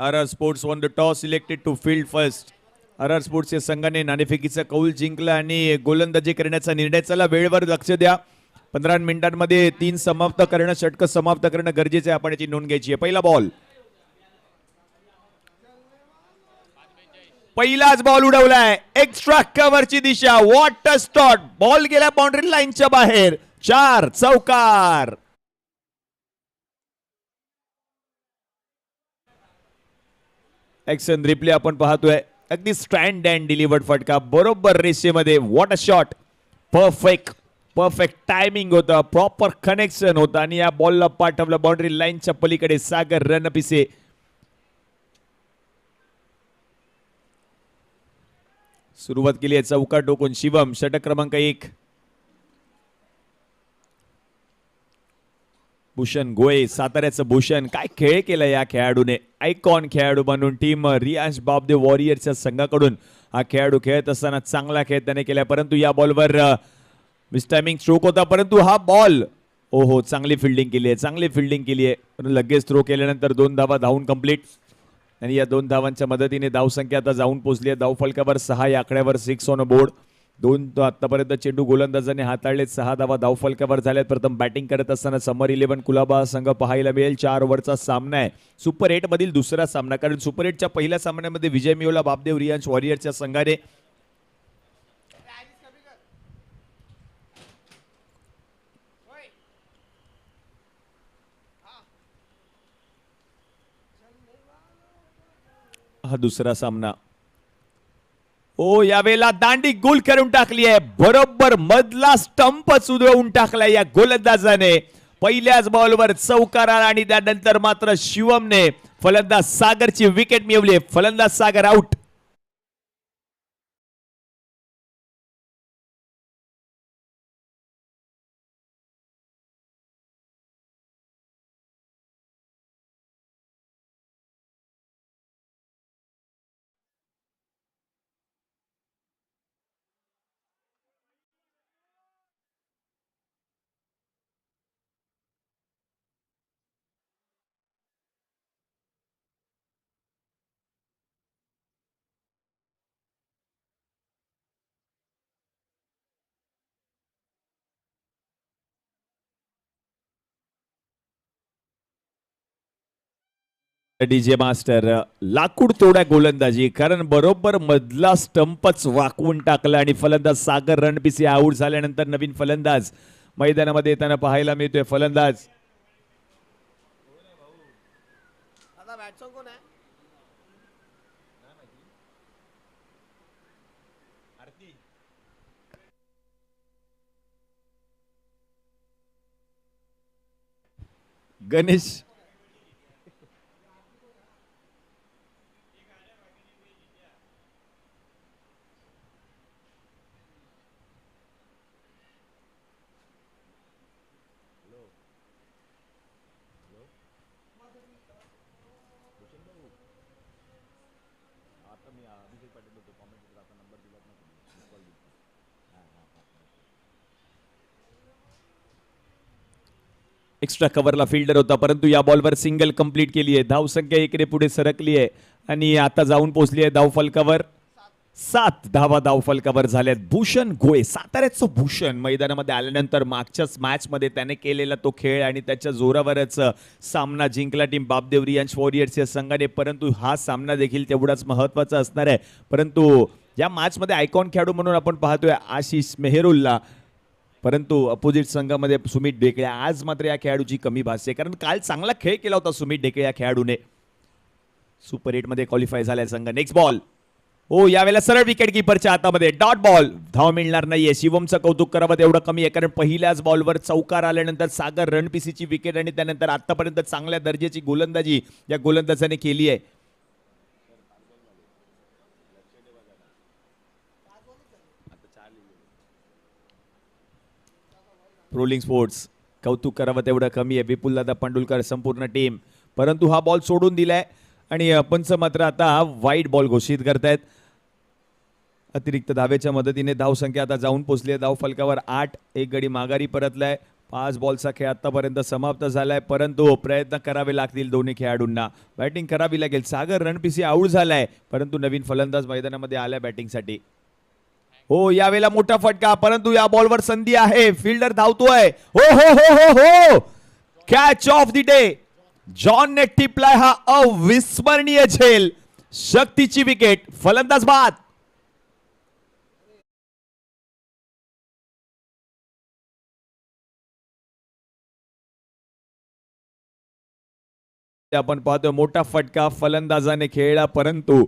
RR Sports won the toss, selected to field first. RR Sports या संघाने नाणेफेकीचा कौल जिंकला आणि गोलंदाजी करण्याचा निर्णय. चला वेळेवर लक्ष द्या. 15 मिनिटांमध्ये 3 समाप्त करणं, षटक समाप्त करणं गरजेचं आहे. आपण याची नोंद घ्यायची आहे. पहिला बॉल, पहिलाच बॉल उडवलाय. एक्स्ट्रा कव्हरची दिशा. What a shot. बॉल गेला बाउंड्री लाईनच्या बाहेर. 4 चौकार. ऍक्शन रिप्ले आपण पाहतोय. अगदी स्टँड अँड डिलिव्हर्ड फटका बरोबर रेषेमध्ये. What a shot. Perfect timing होता, प्रॉपर कनेक्शन होता आणि या बॉलला पाठवलं बाउंड्री लाईनच्या पलीकडे. सागर रणपिसे सुरुवात केली आहे चौका टोकून. शिवम षटक क्रमांक 1. भूषण गोळे, साताऱ्याचं भूषण. काय खेळ केला या खेळाडूने. आयकॉन खेळाडू बनून टीम रियांश बाबदे वॉरियर्सच्या संघाकडून हा खेळाडू खेळत असताना चांगला खेळ त्याने केला. परंतु या बॉलवर मिसटायमिंग स्ट्रोक होता. परंतु हा बॉल, ओहो, चांगली फिल्डिंग केली आहे. लगेच थ्रो केल्यानंतर 2 धावा धावून कंप्लीट. आणि या 2 धावांच्या मदतीने धावसंख्या आता जाऊन पोहोचली आहे धावफलकावर 6. या आकड्यावर 6 ऑन बोर्ड. 2 आतापर्यंत चेंडू गोलंदाजाने हाताळले. 6 धावा धावफलकावर झाल्यात. प्रथम बॅटिंग करत असताना समर 11 कुलाबा संघ पाहायला मिळेल. 4 ओव्हरचा सामना आहे. सुपर 8 मधील दुसरा सामना, कारण सुपर 8च्या पहिल्या सामन्यामध्ये विजय मिळवला बाबदेव रियांश वॉरियर्सच्या संघाने. हा दुसरा सामना. ओ, यावेळेला दांडी गोल करून टाकली आहे. बरोबर मधला स्टंपच उधळून टाकला या गोलंदाजाने. पहिल्याच बॉलवर चौकार आणि त्यानंतर मात्र शिवमने फलंदाज सागरची विकेट मिळवली. फलंदाज सागर आउट. डीजे मास्टर लाकूड तोड्या गोलंदाजी, कारण बरोबर मधला स्टंपच वाकवून टाकला आणि फलंदाज सागर रणपिसे आऊट झाल्यानंतर नवीन फलंदाज मैदानामध्ये येताना पाहायला मिळतोय. फलंदाज गणेश. एक्स्ट्रा कव्हरला फिल्डर होता, परंतु या बॉलवर सिंगल कंप्लीट केली आहे. धावसंख्या 1 पुढे सरकली आहे आणि आता जाऊन पोहोचली आहे धावफलकावर. 7 धावा धावफलकावर झाल्यात. भूषण गोळे, साताऱ्याचं भूषण मैदानामध्ये आल्यानंतर मागच्याच मॅच मध्ये त्याने केलेला तो खेळ आणि त्याच्या जोरावरच सामना जिंकला टीम बाबदेव रियांश वॉरियर्स या संघाने. परंतु हा सामना देखील तेवढाच महत्वाचा असणार आहे. परंतु या मॅच मध्ये आयकॉन खेळाडू म्हणून आपण पाहतोय आशिष मेहरुल्ला, परंतु अपोजिट संघामध्ये सुमित ढेकळे. आज मात्र या खेळाडूची कमी भासते, कारण काल चांगला खेळ केला होता सुमित ढेकळे या खेळाडूने. सुपर 8 मध्ये क्वालिफाय झालाय संघ. Next ball. हो, यावेळेला सरळ विकेट कीपरच्या हातामध्ये. Dot ball. धाव मिळणार नाहीये. शिवमचं कौतुक करावं तेवढं कमी आहे, कारण पहिल्याच बॉलवर चौकार आल्यानंतर सागर रणपिसेची विकेट आणि त्यानंतर आतापर्यंत चांगल्या दर्जाची गोलंदाजी या गोलंदाजाने केली आहे. रोलिंग स्पोर्ट्स कौतुक करावं तेवढं कमी आहे. विपुलदादा पंडुलकर, संपूर्ण टीम. परंतु हा बॉल सोडून दिलाय आणि पंच मात्र आता वाईड बॉल घोषित करतायत. अतिरिक्त धावेच्या मदतीने धावसंख्या आता जाऊन पोहोचली आहे धावफलकावर 8. एक गडी माघारी परतलाय. 5 बॉलचा खेळ आतापर्यंत समाप्त झालाय, परंतु प्रयत्न करावे लागतील दोन्ही खेळाडूंना. बॅटिंग करावी लागेल. सागर रणपिसी आऊट झालाय, परंतु नवीन फलंदाज मैदानामध्ये आलाय बॅटिंगसाठी. हो, यावेळेला मोठा फटका, परंतु या बॉलवर संधी आहे. फिल्डर धावतोय. हो हो हो हो हो, कॅच ऑफ द डे. जॉनने टिपलाय हा अविस्मरणीय झेल. शक्तीची विकेट, फलंदाज बाद. आपण पाहतोय मोठा फटका फलंदाजाने खेळला, परंतु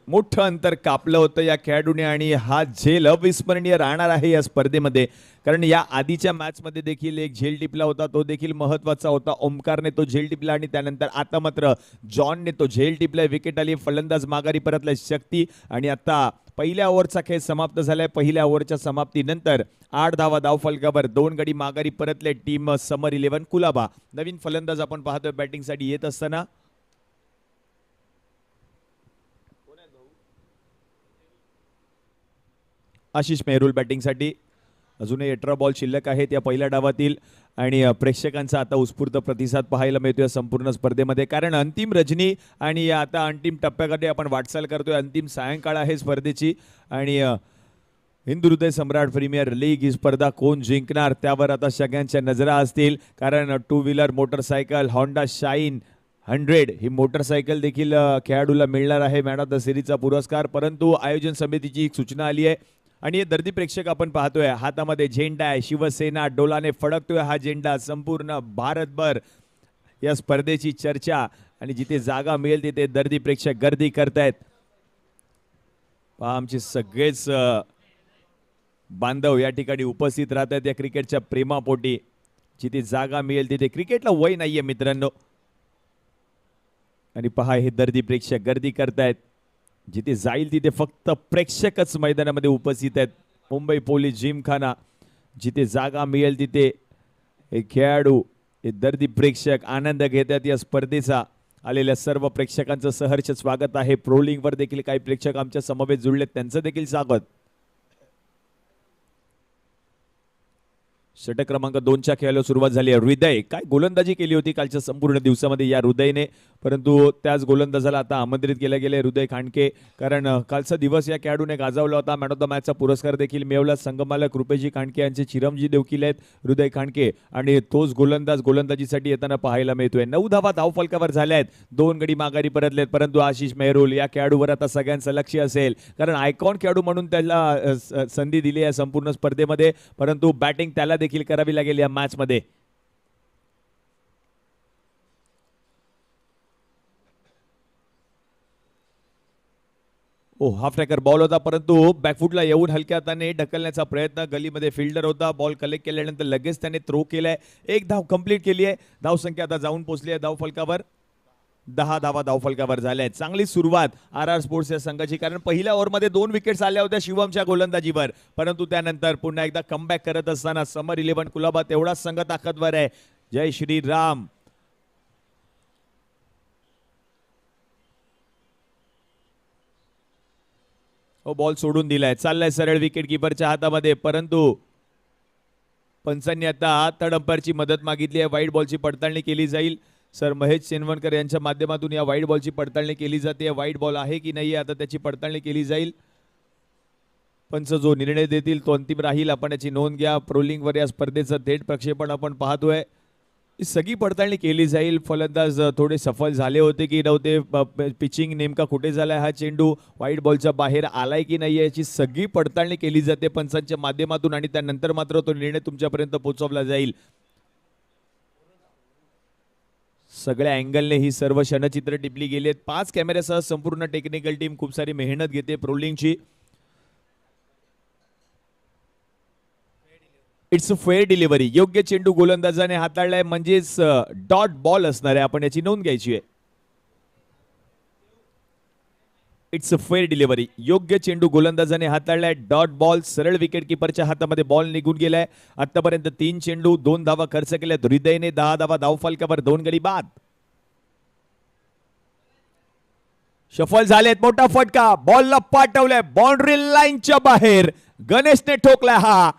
मोठं अंतर कापलं होतं या खेळाडूने आणि हा झेल अविस्मरणीय राहणार आहे या स्पर्धेमध्ये. कारण या आधीच्या मॅच मध्ये देखील एक झेल टिपला होता, तो देखील महत्वाचा होता. ओमकारने तो झेल टिपला आणि त्यानंतर आता मात्र जॉनने तो झेल टिपलाय. विकेट आली, फलंदाज माघारी परतलाय शक्ती. आणि आता पहिल्या ओव्हरचा खेळ समाप्त झालाय. पहिल्या ओव्हरच्या समाप्तीनंतर 8 धावा धावफलकावर, 2 गडी माघारी परतले टीम समर 11 कुलाबा. नवीन फलंदाज आपण पाहतोय बॅटिंगसाठी येत असताना. आशिष मेहरुल बॅटिंगसाठी. अजूनही 18 बॉल शिल्लक आहेत या पहिल्या डावातील आणि प्रेक्षकांचा आता उत्स्फूर्त प्रतिसाद पाहायला मिळतोय संपूर्ण स्पर्धेमध्ये. कारण अंतिम रजनी आणि आता अंतिम टप्प्याकडे आपण वाटचाल करतोय. अंतिम सायंकाळ आहे स्पर्धेची आणि हिंदू हृदय सम्राट प्रीमियर लीग ही स्पर्धा कोण जिंकणार त्यावर आता सगळ्यांच्या नजरा असतील. कारण 2 व्हीलर मोटरसायकल होंडा शाईन 100 ही मोटरसायकल देखील खेळाडूला मिळणार आहे मॅन ऑफ द सिरीजचा पुरस्कार. परंतु आयोजन समितीची एक सूचना आली आहे आणि हे दर्दी प्रेक्षक आपण पाहतोय हातामध्ये झेंडा आहे. शिवसेना डोलाने फडकतोय हा झेंडा. संपूर्ण भारतभर या स्पर्धेची चर्चा आणि जिथे जागा मिळेल तिथे दर्दी प्रेक्षक गर्दी करतायत. पहा आमचे सगळेच बांधव या ठिकाणी उपस्थित राहतात या क्रिकेटच्या प्रेमापोटी. जिथे जागा मिळेल तिथे, क्रिकेटला वय नाहीये मित्रांनो. आणि पहा हे दर्दी प्रेक्षक गर्दी करतायत. जिथे जाईल तिथे फक्त प्रेक्षकच मैदानामध्ये उपस्थित आहेत. मुंबई पोलीस जिमखाना, जिथे जागा मिळेल तिथे हे खेळाडू, हे दर्दी प्रेक्षक आनंद घेतात या स्पर्धेचा. आलेल्या सर्व प्रेक्षकांचं सहर्ष स्वागत आहे. प्रोलिंगवर देखील काही प्रेक्षक आमच्या समवेत जुळलेत, त्यांचं देखील स्वागत. षटक क्रमांक 2च्या खेळाला सुरुवात झाली आहे. हृदय काय गोलंदाजी केली होती कालच्या संपूर्ण दिवसामध्ये या हृदयने, परंतु त्याच गोलंदाजाला आता आमंत्रित केले गेले हृदय खांडके. कारण कालचा दिवस या खेळाडूने गाजवला होता. मॅन ऑफ द मॅचचा पुरस्कार देखील मिळवला. संगमालक रुपेशजी खांडके यांचे चिरंजीव देखील आहेत हृदय खांडके आणि तोच गोलंदाज गोलंदाजीसाठी येताना पाहायला मिळतोय. 9 धावा धावफलकावर झाल्या आहेत. 2 गडी माघारी परतलेत. परंतु आशिष मेहरुल या खेळाडूवर आता सगळ्यांचं लक्ष असेल, कारण आयकॉन खेळाडू म्हणून त्याला संधी दिली आहे संपूर्ण स्पर्धेमध्ये. परंतु बॅटिंग त्याला देखील करावी लागेल या मॅच मध्ये. हाफ ट्रॅकर बॉल होता, परंतु बॅकफुटला येऊन हलक्या हाताने ढकलण्याचा प्रयत्न. गलीमध्ये फिल्डर होता. बॉल कलेक्ट केल्यानंतर लगेच त्याने थ्रो केलाय. 1 धाव कंप्लीट केली आहे. धावसंख्या आता जाऊन पोहोचली आहे धावफलकावर. 10 धावा धावफलकावर झाल्या आहेत. चांगली सुरुवात RR स्पोर्ट्स या संघाची, कारण पहिल्या ओव्हरमध्ये 2 विकेट्स आल्या होत्या शिवमच्या गोलंदाजीवर, परंतु त्यानंतर पुन्हा एकदा कमबॅक करत असताना समर 11 कुलाबा तेवढाच संघ ताकदवर आहे. जय श्री राम. बॉल सोडून दिलाय. चाललाय सरळ विकेट किपरच्या हातामध्ये, परंतु पंचांनी आता थर्ड अंपायरची मदत मागितली आहे. वाईट बॉलची पडताळणी केली जाईल. सर महेश सेनवणकर यांच्या माध्यमातून या वाईट बॉलची पडताळणी केली जाते. वाईट बॉल आहे की नाही आता त्याची पडताळणी केली जाईल. पंच जो निर्णय देतील तो अंतिम राहील. आपण याची नोंद घ्या. प्रोलिंगवर या स्पर्धेचं थेट प्रक्षेपण आपण पाहतोय. सगळी पडताळणी केली जाईल. फलंदाज थोडे सफल झाले होते की नव्हते, पिचिंग नेमका कुठे झालाय, हा चेंडू व्हाईट बॉलच्या बाहेर आलाय की नाही याची सगळी पडताळणी केली जाते पंचांच्या माध्यमातून आणि त्यानंतर मात्र तो निर्णय तुमच्यापर्यंत पोहोचवला जाईल. सगळ्या अँगलने ही सर्व क्षणचित्र टिपली गेली आहेत. 5 कॅमेऱ्यासह संपूर्ण टेक्निकल टीम खूप सारी मेहनत घेते प्रोलिंगची. It's a fair delivery. योग्य चेंडू गोलंदाजाने हाताळलाय, म्हणजेच डॉट बॉल असणार आहे. आपण याची नोंद घ्यायची आहे. It's a fair delivery. योग्य चेंडू गोलंदाजाने हाताळलाय, डॉट बॉल. सरळ विकेट किपरच्या हातामध्ये बॉल निघून गेलाय. आतापर्यंत 3 चेंडू 2 धावा खर्च केल्यात. हृदयने 10 धावा धावफलकावर, 2 गडी बाद. सफल झालेत. मोठा फटका, बॉलला पाठवलाय बाउंड्री लाईनच्या बाहेर. गणेशने ठोकलाय हा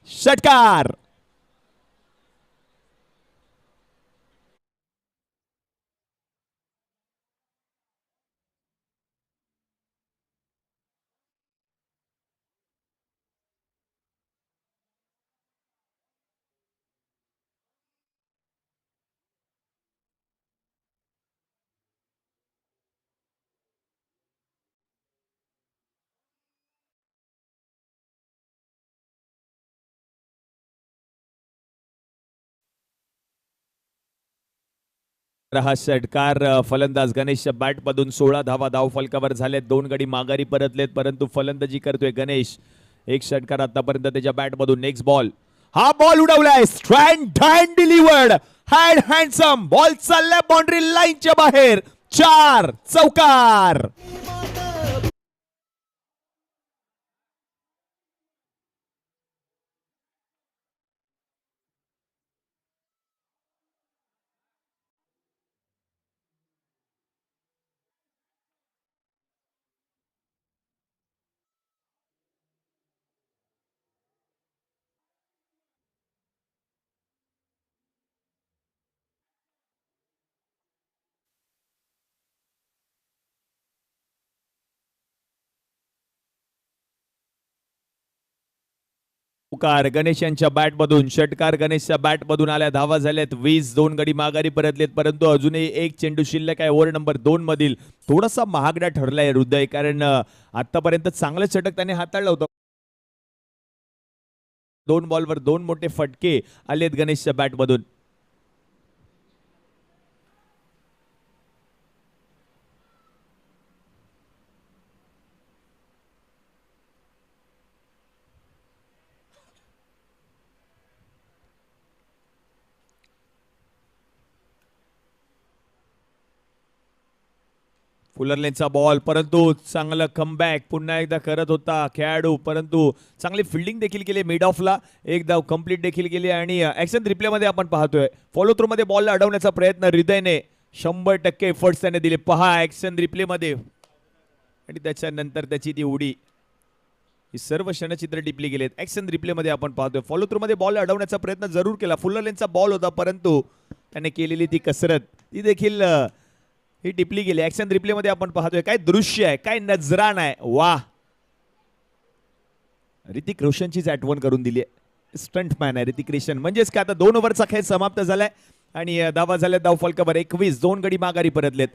षटकार. हा षटकार फलंदाज गणेशच्या बॅट मधून 16 धावा धाव फलकावर झालेत. 2 गडी माघारी परतलेत, परंतु फलंदाजी करतोय गणेश. एक षटकार आतापर्यंत त्याच्या बॅट मधून. नेक्स्ट बॉल, हा बॉल उडवलाय, स्ट्रँड hand delivered, hand handsome ball चाललाय बाउंड्री लाईनच्या बाहेर. 4 चौकार. चौकार गणेश यांच्या बॅट मधून. षटकार गणेशच्या बॅट मधून आल्या. धावा झाल्यात 20. 2 गडी माघारी परतलेत, परंतु अजूनही एक चेंडू शिल्लक आहे. ओव्हर नंबर 2 मधील थोडासा महागडा ठरलाय हृदय, कारण आतापर्यंत चांगलं षटक त्याने हाताळलं होतं. 2 बॉलवर 2 मोठे फटके आलेत गणेशच्या बॅट मधून. फुलरलेनचा बॉल, परंतु चांगलं कमबॅक पुन्हा एकदा करत होता खेळाडू, परंतु चांगली फिल्डिंग देखील केली. मिड ऑफला एक धाव कंप्लीट देखील केली. आणि ऍक्शन रिप्ले मध्ये आपण पाहतोय फॉलो थ्रू मध्ये बॉलला अडवण्याचा प्रयत्न हृदयने 100% एफर्ट्स त्याने दिले. पहा ऍक्शन रिप्ले मध्ये, आणि त्याच्यानंतर त्याची ती उडी, ही सर्व क्षणचित्र टिपली गेलेत. ऍक्शन रिप्ले मध्ये आपण पाहतोय फॉलो थ्रू मध्ये बॉल अडवण्याचा प्रयत्न जरूर केला. फुलरलेनचा बॉल होता, परंतु त्याने केलेली ती कसरत ती देखील ही टिपली गेली. ऍक्शन रिप्ले मध्ये आपण पाहतोय काय दृश्य आहे, काय नजराण आहे. वाह, ऋतिक रोशनचीच आठवण करून दिली आहे. स्टंटमॅन आहे ऋतिक रोशन. म्हणजेच काय, आता 2 ओव्हरचा खेळ समाप्त झालाय आणि धावा झाल्या धाव फलकावर 21. 2 गडी माघारी परतलेत,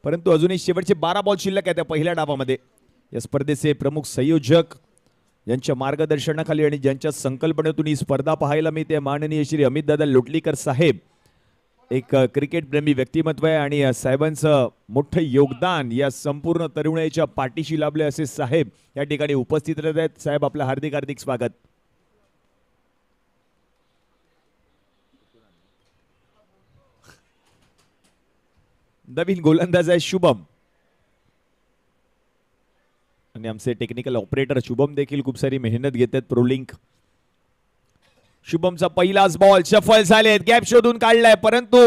परंतु अजूनही शेवटचे 12 बॉल शिल्लक आहेत त्या पहिल्या डावामध्ये. या स्पर्धेचे प्रमुख संयोजक यांच्या मार्गदर्शनाखाली आणि ज्यांच्या संकल्पनेतून ही स्पर्धा पाहायला मिळते, माननीय श्री अमितदादा लोटलीकर साहेब. एक क्रिकेट प्रेमी व्यक्तिमत्व आहे आणि साहेबांचं मोठं योगदान या संपूर्ण तरुणाईच्या पाठीशी लाभले असे साहेब या ठिकाणी उपस्थित राहत आहेत. साहेब, आपलं हार्दिक हार्दिक स्वागत. नवीन गोलंदाज आहे शुभम, आणि आमचे टेक्निकल ऑपरेटर शुभम देखील खूप सारी मेहनत घेतात. प्रोलिंक शुभमचा पहिलाच बॉल सफल झालेत. गॅप शोधून काढलाय, परंतु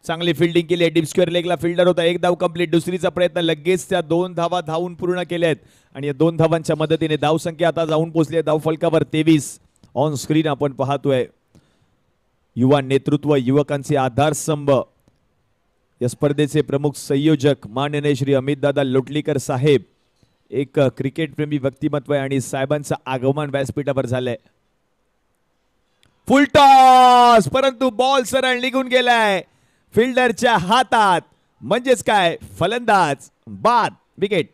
चांगली फिल्डिंग केली आहे. डीप स्क्वेअर लेगला फिल्डर होता. एक धाव कंप्लीट. दुसरीचा प्रयत्न लगेच त्या 2 धावा धावून पूर्ण केल्यात आणि या 2 धावांच्या मदतीने धाव संख्या आता जाऊन पोहोचली आहे धाव फलकावर 23. ऑन स्क्रीन आपण पाहतोय युवा नेतृत्व, युवकांचे आधारस्तंभ, या स्पर्धेचे प्रमुख संयोजक माननीय श्री अमितदादा लोटलीकर साहेब. एक क्रिकेट प्रेमी व्यक्तिमत्व आहे आणि साहेबांचं आगमन व्यासपीठावर झालंय. फुल टॉस, परंतु बॉल सरळ निघून गेलाय फिल्डरच्या हातात. म्हणजेच काय, फलंदाज बाद, विकेट.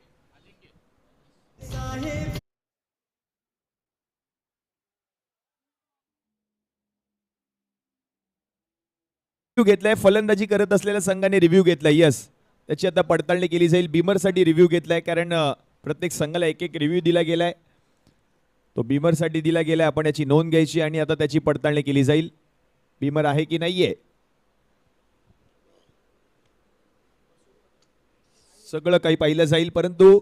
घेतलाय फलंदाजी करत असलेल्या संघाने रिव्ह्यू घेतलाय. यस, त्याची आता पडताळणी केली जाईल. बीमरसाठी रिव्ह्यू घेतलाय, कारण प्रत्येक संघाला एक एक रिव्ह्यू दिला गेलाय. तो बीमरसाठी दिला गेलाय. आपण याची नोंद घ्यायची आणि आता त्याची पडताळणी केली जाईल, बीमर आहे की नाहीये. सगळं काही पाहिलं जाईल, परंतु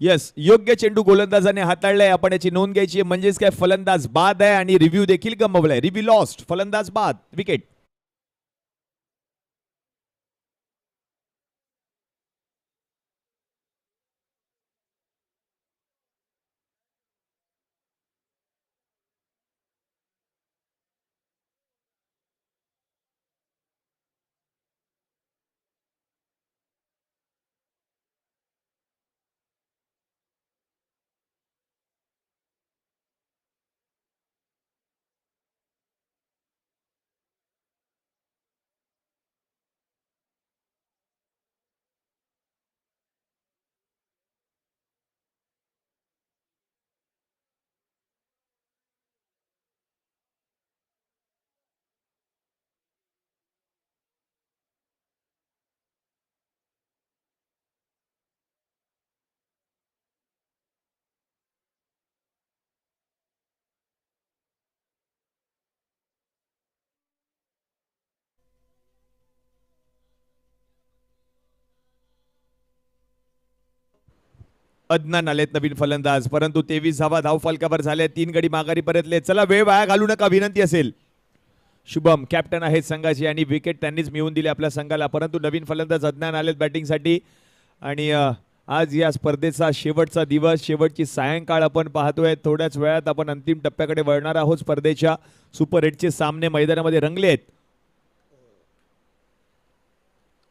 यस, योग्य चेंडू गोलंदाजाने हाताळलाय. आपण याची नोंद घ्यायची. म्हणजेच काय, फलंदाज बाद आहे आणि रिव्ह्यू देखील गमावलाय. रिव्ह्यू लॉस्ट, फलंदाज बाद, विकेट. अदनान आलेत नवीन फलंदाज, परंतु 23 धावा धाव फलकावर झाले, 3 गडी माघारी परतले. चला वेळ वाया घालू नका, विनंती असेल. शुभम कॅप्टन आहेत संघाचे आणि विकेट त्यांनीच मिळवून दिली आपल्या संघाला, परंतु नवीन फलंदाज अदनान आलेत बॅटिंगसाठी. आणि आज या स्पर्धेचा शेवटचा दिवस, शेवटची सायंकाळ आपण पाहतोय. थोड्याच वेळात आपण अंतिम टप्प्याकडे वळणार आहोत. स्पर्धेच्या सुपर 8चे सामने मैदानामध्ये रंगलेत.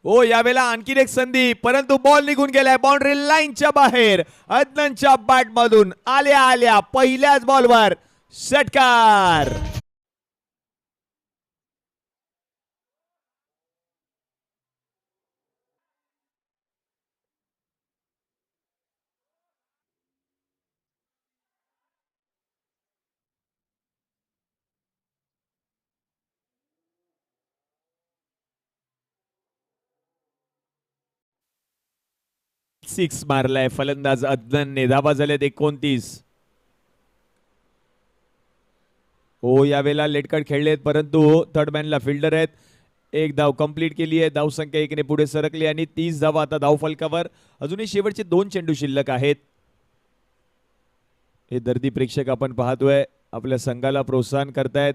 ओ यावेळेला आणखीन एक संधी, परंतु बॉल निघून गेलाय बाउंड्री लाईनच्या बाहेर. अदनानच्या बॅट मधून आल्या आल्या पहिल्याच बॉलवर षटकार. सिक्स मारलाय फलंदाज अदनानने. धावा झाल्यात 29. हो यावेळेला लेटकट खेळलेत, परंतु थर्ड मॅनला फिल्डर आहेत. एक धाव कंप्लीट केली आहे. धावसंख्या 1ने पुढे सरकली आणि 30 धावा आता धाव फलकावर. अजूनही शेवटचे 2 चेंडू शिल्लक आहेत. हे दर्दी प्रेक्षक आपण पाहतोय आपल्या संघाला प्रोत्साहन करतायत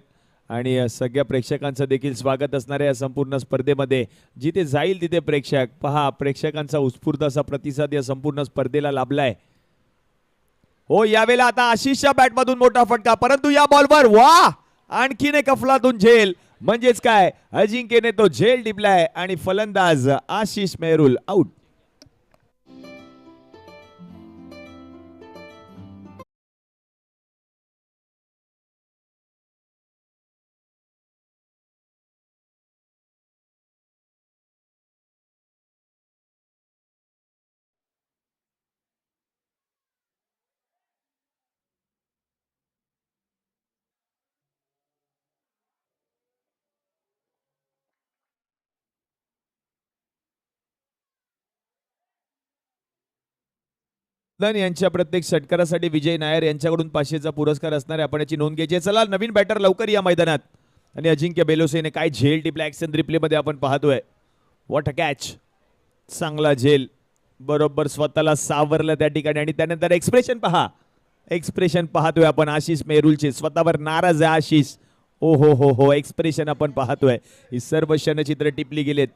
आणि सगळ्या प्रेक्षकांचं देखील स्वागत असणार आहे या संपूर्ण स्पर्धेमध्ये. जिथे जाईल तिथे प्रेक्षक पहा, प्रेक्षकांचा उत्स्फूर्त असा प्रतिसाद या संपूर्ण स्पर्धेला लाभलाय. हो यावेळेला आता आशिषच्या बॅटमधून मोठा फटका, परंतु या बॉलवर वा आणखीन एक अफलातून झेल. म्हणजेच काय, अजिंक्यने तो झेल टिपलाय आणि फलंदाज आशिष मेहरुल आउट. यांच्या प्रत्येक षटकारासाठी विजय नायर यांच्याकडून 500चा पुरस्कार असणार आहे. आपण याची नोंद घ्यायची. चला नवीन बॅटर लवकर या मैदानात. आणि अजिंक्य बेलोसेने काय झेल टिपला ऍक्शन रिप्ले मध्ये आपण पाहतोय. What a catch. चांगला झेल, बरोबर स्वतःला सावरलं त्या ठिकाणी. आणि त्यानंतर एक्सप्रेशन पहा, एक्सप्रेशन पाहतोय आपण आशिष मेहरुलचे. स्वतःवर नाराज आहे आशिष. ओ हो हो हो, एक्सप्रेशन आपण पाहतोय. ही सर्व क्षणचित्र टिपली गेलेत.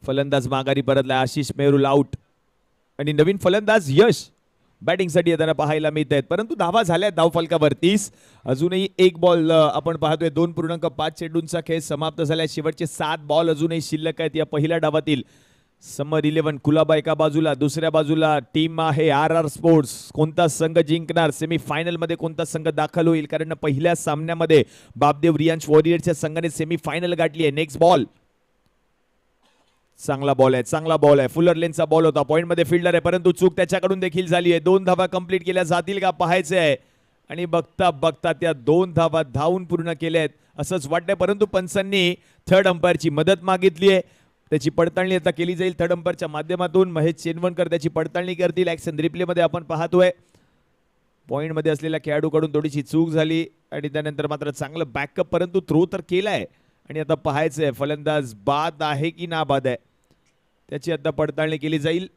फलंदाज माघारी परतला. आशिष मेहरुल आउट आणि नवीन फलंदाज यश बॅटिंगसाठी येताना पाहायला मिळत आहेत, परंतु धावा झाल्या धाव फलकावर 30. अजूनही एक बॉल आपण पाहतोय. 2.5 चेंडूंचा खेळ समाप्त झाला. शेवटचे 7 बॉल अजूनही शिल्लक आहेत या पहिल्या डावातील. समर 11 कुलाबा एका बाजूला, दुसऱ्या बाजूला टीम आहे आर आर स्पोर्ट्स. कोणता संघ जिंकणार, सेमीफायनल मध्ये कोणता संघ दाखल होईल, कारण पहिल्या सामन्यामध्ये बापदेव रियांश वॉरियर्सच्या संघाने सेमीफायनल गाठली आहे. नेक्स्ट बॉल, चांगला बॉल आहे, चांगला बॉल आहे. फुलर लेनचा बॉल होता. पॉइंट मध्ये फिल्डर आहे, परंतु चूक त्याच्याकडून देखील झाली आहे. 2 धावा कंप्लीट केल्या जातील का पाहायचे आहे. आणि बघता बघता त्या 2 धावा धावून पूर्ण केल्या आहेत असंच वाटतंय, परंतु पंचांनी थर्ड अंपायरची मदत मागितली आहे. त्याची पडताळणी आता केली जाईल थर्ड अंपायरच्या माध्यमातून. महेश चेनवणकर त्याची पडताळणी करतील. ऍक्शन रिप्ले मध्ये आपण पाहतोय पॉइंट मध्ये असलेल्या खेळाडूकडून थोडीशी चूक झाली आणि त्यानंतर मात्र चांगलं बॅकअप, परंतु थ्रो तर केलाय. आणि आता पाहायचंय फलंदाज बाद आहे की नाबाद आहे, त्याची आता पडताळणी केली जाईल.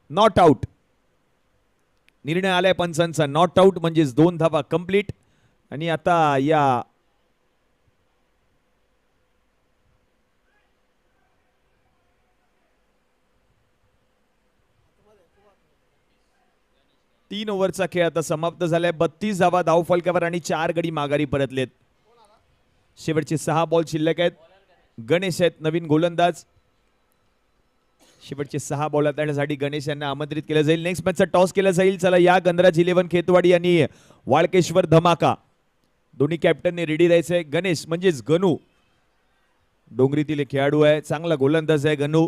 नॉट आउट निर्णय आलाय पंचांचा. नॉट आउट म्हणजेच 2 धावा कंप्लीट. आणि आता या तीन ओव्हरचा खेळ आता समाप्त झालाय. 32 धावा धाव फलकावर आणि 4 गडी माघारी परतलेत. शेवटचे 6 बॉल शिल्लक आहेत. गणेश आहेत नवीन गोलंदाज. शेवटचे 6 बॉल हाताळण्यासाठी गणेश यांना आमंत्रित केलं जाईल. नेक्स्ट मॅचचा टॉस केला जाईल. चला या गणराज 11 खेतवाडी आणि वाळकेश्वर धमाका दोन्ही कॅप्टनने रेडी राहायचंय. गणेश म्हणजेच गणू डोंगरीतील खेळाडू आहे, चांगला गोलंदाज आहे गणू.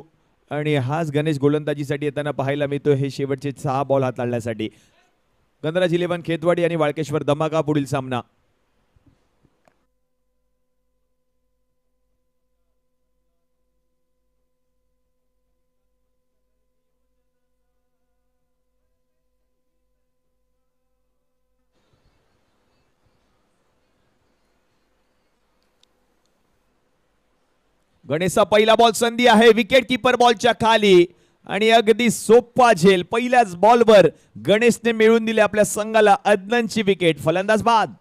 आणि हाच गणेश गोलंदाजीसाठी येताना पाहायला मिळतो. हे शेवटचे 6 बॉल हाताळण्यासाठी. गणराज 11 खेतवाडी आणि वाळकेश्वर धमाका पुढील सामना. गणेशचा पहिला बॉल संधी आहे विकेट किपर बॉलच्या खाली आणि अगदी सोपा झेल पहिल्याच बॉलवर गणेशने मिळवून दिले आपल्या संघाला अदननची विकेट. फलंदाज बाद.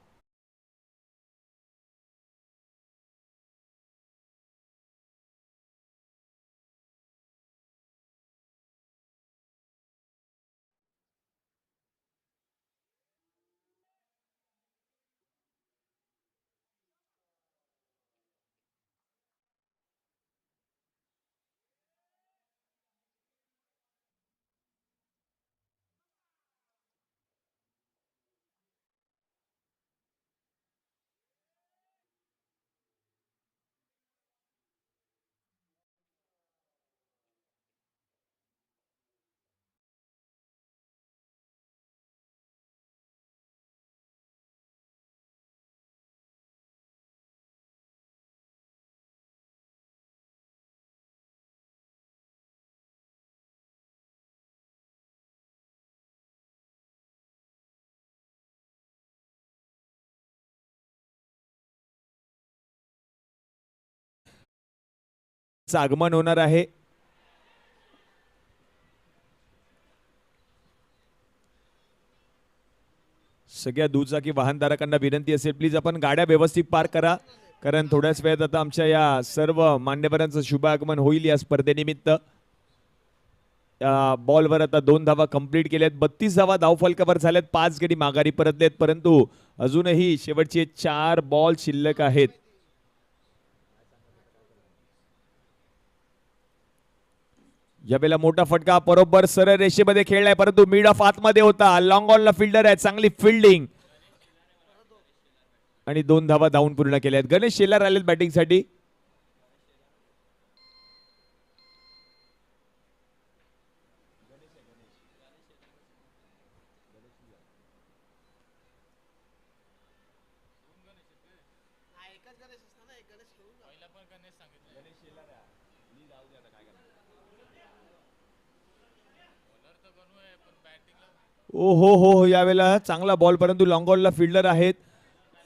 आगमन होणार आहे. सगळ्या दुचाकी वाहनधारकांना विनंती असेल प्लीज आपण गाड्या व्यवस्थित पार्क करा कारण थोड्याच वेळात आता आमच्या या सर्व मान्यवरांचं शुभ आगमन होईल या स्पर्धेनिमित्त. बॉलवर आता 2 धावा कंप्लीट केल्यात. 32 धावा धावफलकावर झाल्यात. 5 गडी माघारी परतलेत परंतु अजूनही शेवटचे 4 बॉल शिल्लक आहेत. यावेळेला मोठा फटका बरोबर सरळ रेषेमध्ये खेळलाय परंतु मिड ऑफ आतमध्ये होता. लॉंग ऑनला फिल्डर आहे. चांगली फिल्डिंग आणि 2 धावा धावून पूर्ण केल्यात. गणेश शेलार आलेत बॅटिंगसाठी. ओ हो यावेळेला चांगला बॉल परंतु लॉंग ऑनला फिल्डर आहेत.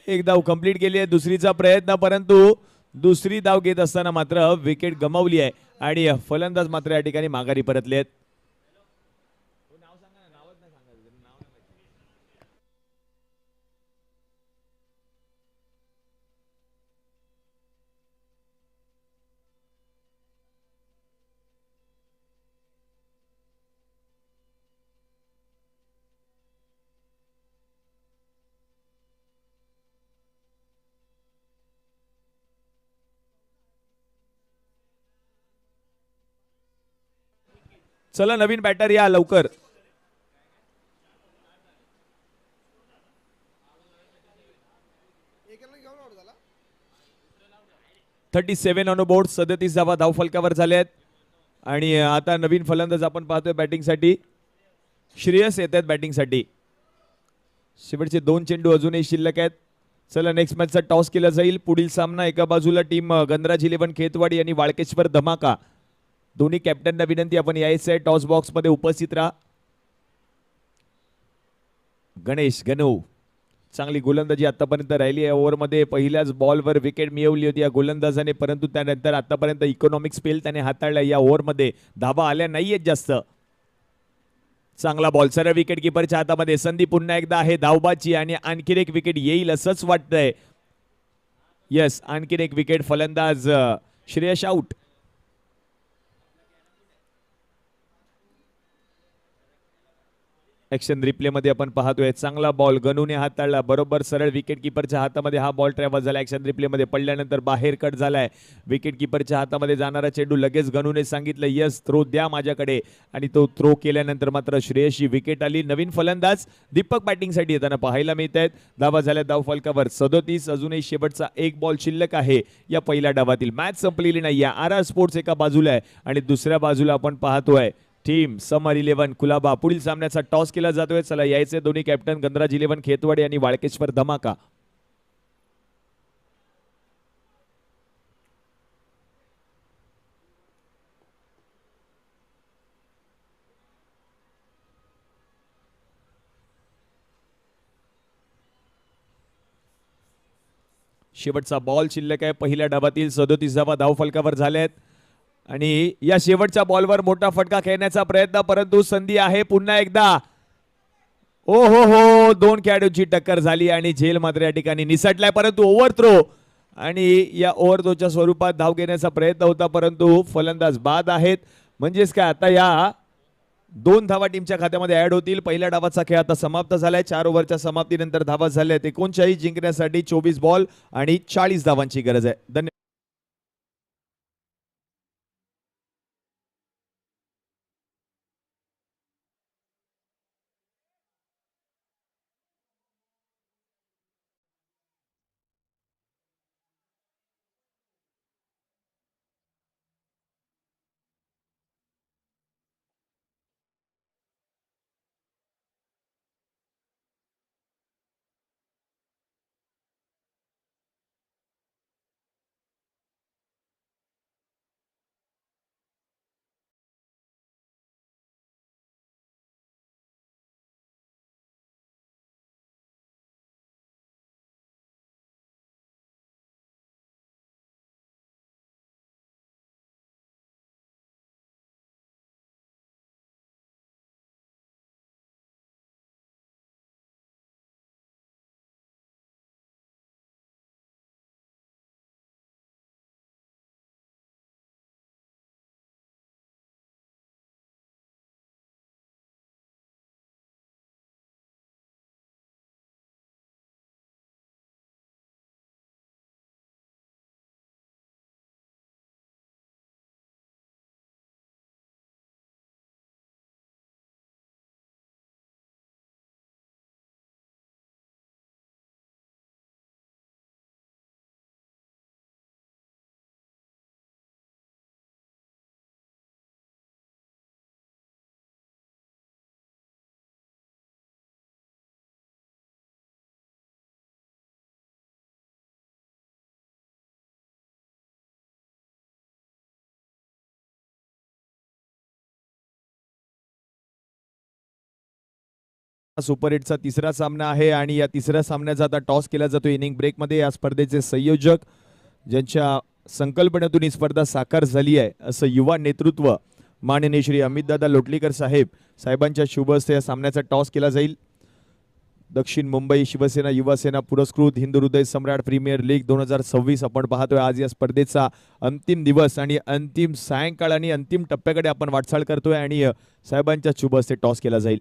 एक धाव कंप्लीट केली आहे. दुसरीचा प्रयत्न परंतु दुसरी धाव घेत असताना मात्र विकेट गमावली आहे आणि फलंदाज मात्र या ठिकाणी माघारी परतले आहेत. चला नवीन बॅटर या लवकर. Thirty 37 on board. 37 धावा धावफलकावर झाल्यात आणि आता नवीन फलंदाज आपण पाहतोय बॅटिंगसाठी. श्रेयस येत आहेत बॅटिंगसाठी. शेवटचे 2 चेंडू अजूनही शिल्लक आहेत. चला नेक्स्ट मॅचचा टॉस केला जाईल. पुढील सामना एका बाजूला टीम गणराज 11 खेतवाडी आणि वाळकेश्वर धमाका. दोन्ही कॅप्टनना विनंती आपण यायचं आहे टॉस बॉक्स मध्ये उपस्थित राहा. गणेश गणू चांगली गोलंदाजी आतापर्यंत राहिली आहे. ओव्हरमध्ये पहिल्याच बॉलवर विकेट मिळवली होती या गोलंदाजाने परंतु त्यानंतर आतापर्यंत इकॉनॉमिक स्पेल त्याने हाताळला. या ओव्हरमध्ये धावा आल्या नाहीयेत जास्त. चांगला बॉल सरळ विकेट किपरच्या हातामध्ये. संधी पुन्हा एकदा आहे धावबाची आणि आणखीन एक विकेट येईल असंच वाटतंय. यस आणखीन एक विकेट. फलंदाज श्रेयस आउट. ऍक्शन रिप्ले मध्ये आपण पाहतोय चांगला बॉल गणूने हाताळला बरोबर सरळ विकेट किपरच्या हातामध्ये हा बॉल ट्रॅव्हल झाला. ऍक्शन रिप्ले मध्ये पडल्यानंतर बाहेर कट झालाय. विकेट किपरच्या हातामध्ये जाणारा चेंडू लगेच गणूने सांगितलं यस थ्रो द्या माझ्याकडे आणि तो थ्रो केल्यानंतर मात्र श्रेयसची विकेट आली. नवीन फलंदाज दीपक बॅटिंगसाठी येताना पाहायला मिळत आहेत. धावा झाल्या धावफलकावर 37. अजूनही शेवटचा 1 बॉल शिल्लक आहे या पहिल्या डावातील. मॅच संपलेली नाही. आर स्पोर्ट्स एका बाजूला आहे आणि दुसऱ्या बाजूला आपण पाहतोय टीम समर 11 कुलाबा. पुढील सामन्याचा टॉस केला जातोय. चला यायचे दोन्ही कॅप्टन गणराज 11 खेतवाडी आणि वाळकेश्वर धमाका. शेवटचा बॉल शिल्लक आहे. पहिल्या डावातील 37 धावा धावफलकावर झाल्यात आणि या शेवटच्या बॉलवर मोठा फटका खेळण्याचा प्रयत्न, परंतु संधी आहे पुन्हा एकदा. ओ हो, दोन खेळाडूंची टक्कर झाली आणि झेल मात्र या ठिकाणी निसटलाय, परंतु ओव्हर थ्रो आणि या ओव्हर थ्रोच्या स्वरूपात धाव घेण्याचा प्रयत्न होता, परंतु फलंदाज बाद आहेत. म्हणजेच काय, आता या 2 धावा टीमच्या खात्यामध्ये ऍड होतील. पहिल्या डावाचा खेळ आता समाप्त झालाय. 4 ओव्हरच्या समाप्तीनंतर धावा झाल्या 39. जिंकण्यासाठी 24 बॉल आणि 40 धावांची गरज आहे. धन्यवाद. सुपर हिटचा तिसरा सामना आहे आणि या तिसऱ्या सामन्याचा आता टॉस केला जातो इनिंग ब्रेक मध्ये. या स्पर्धेचे संयोजक, ज्यांच्या संकल्पनेतून ही स्पर्धा साकार झाली आहे, असं युवा नेतृत्व माननीय श्री अमितदादा लोटलीकर साहेबांच्या शुभ हस्ते या सामन्याचा टॉस केला जाईल. दक्षिण मुंबई शिवसेना युवासेना पुरस्कृत हिंदू हृदय सम्राट प्रीमियर लीग 2026 आपण पाहतोय. आज या स्पर्धेचा अंतिम दिवस आणि अंतिम सायंकाळ आणि अंतिम टप्प्याकडे आपण वाटचाल करतोय आणि साहेबांच्या शुभ हस्ते टॉस केला जाईल.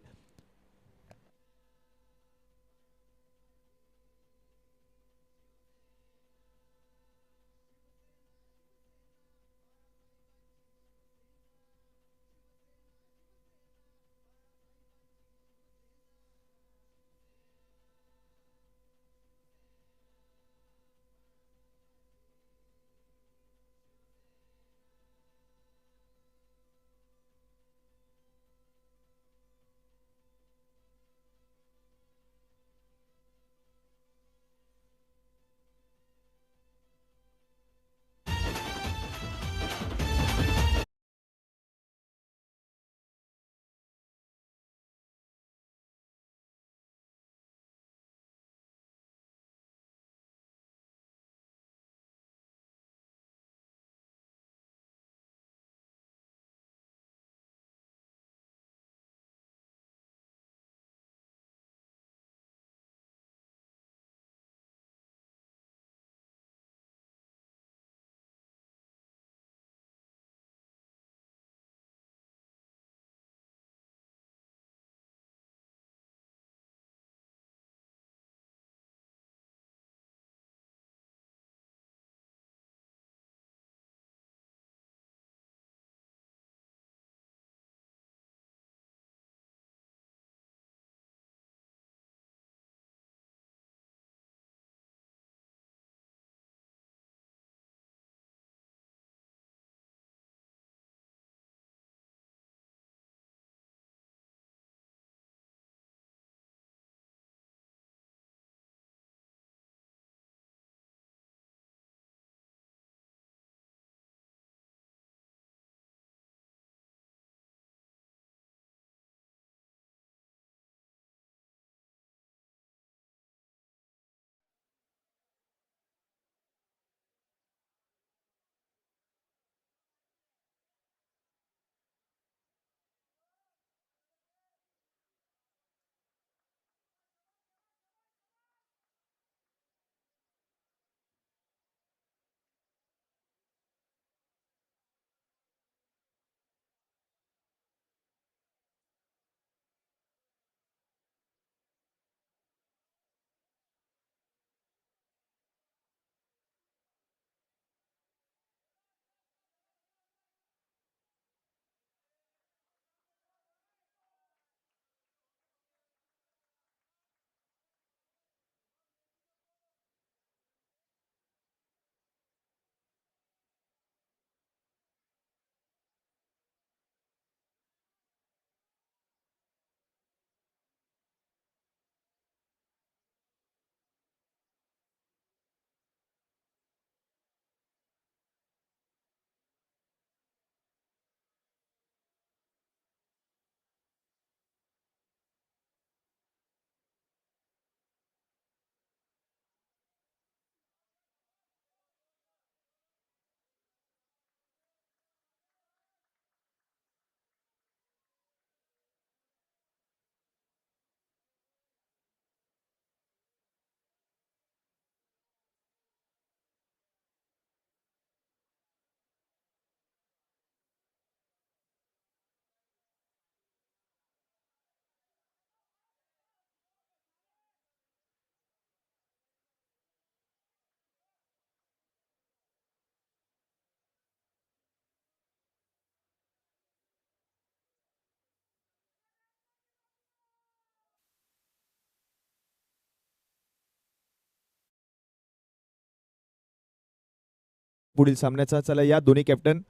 पुढील सामन्याचा. चला या दोन्ही कॅप्टन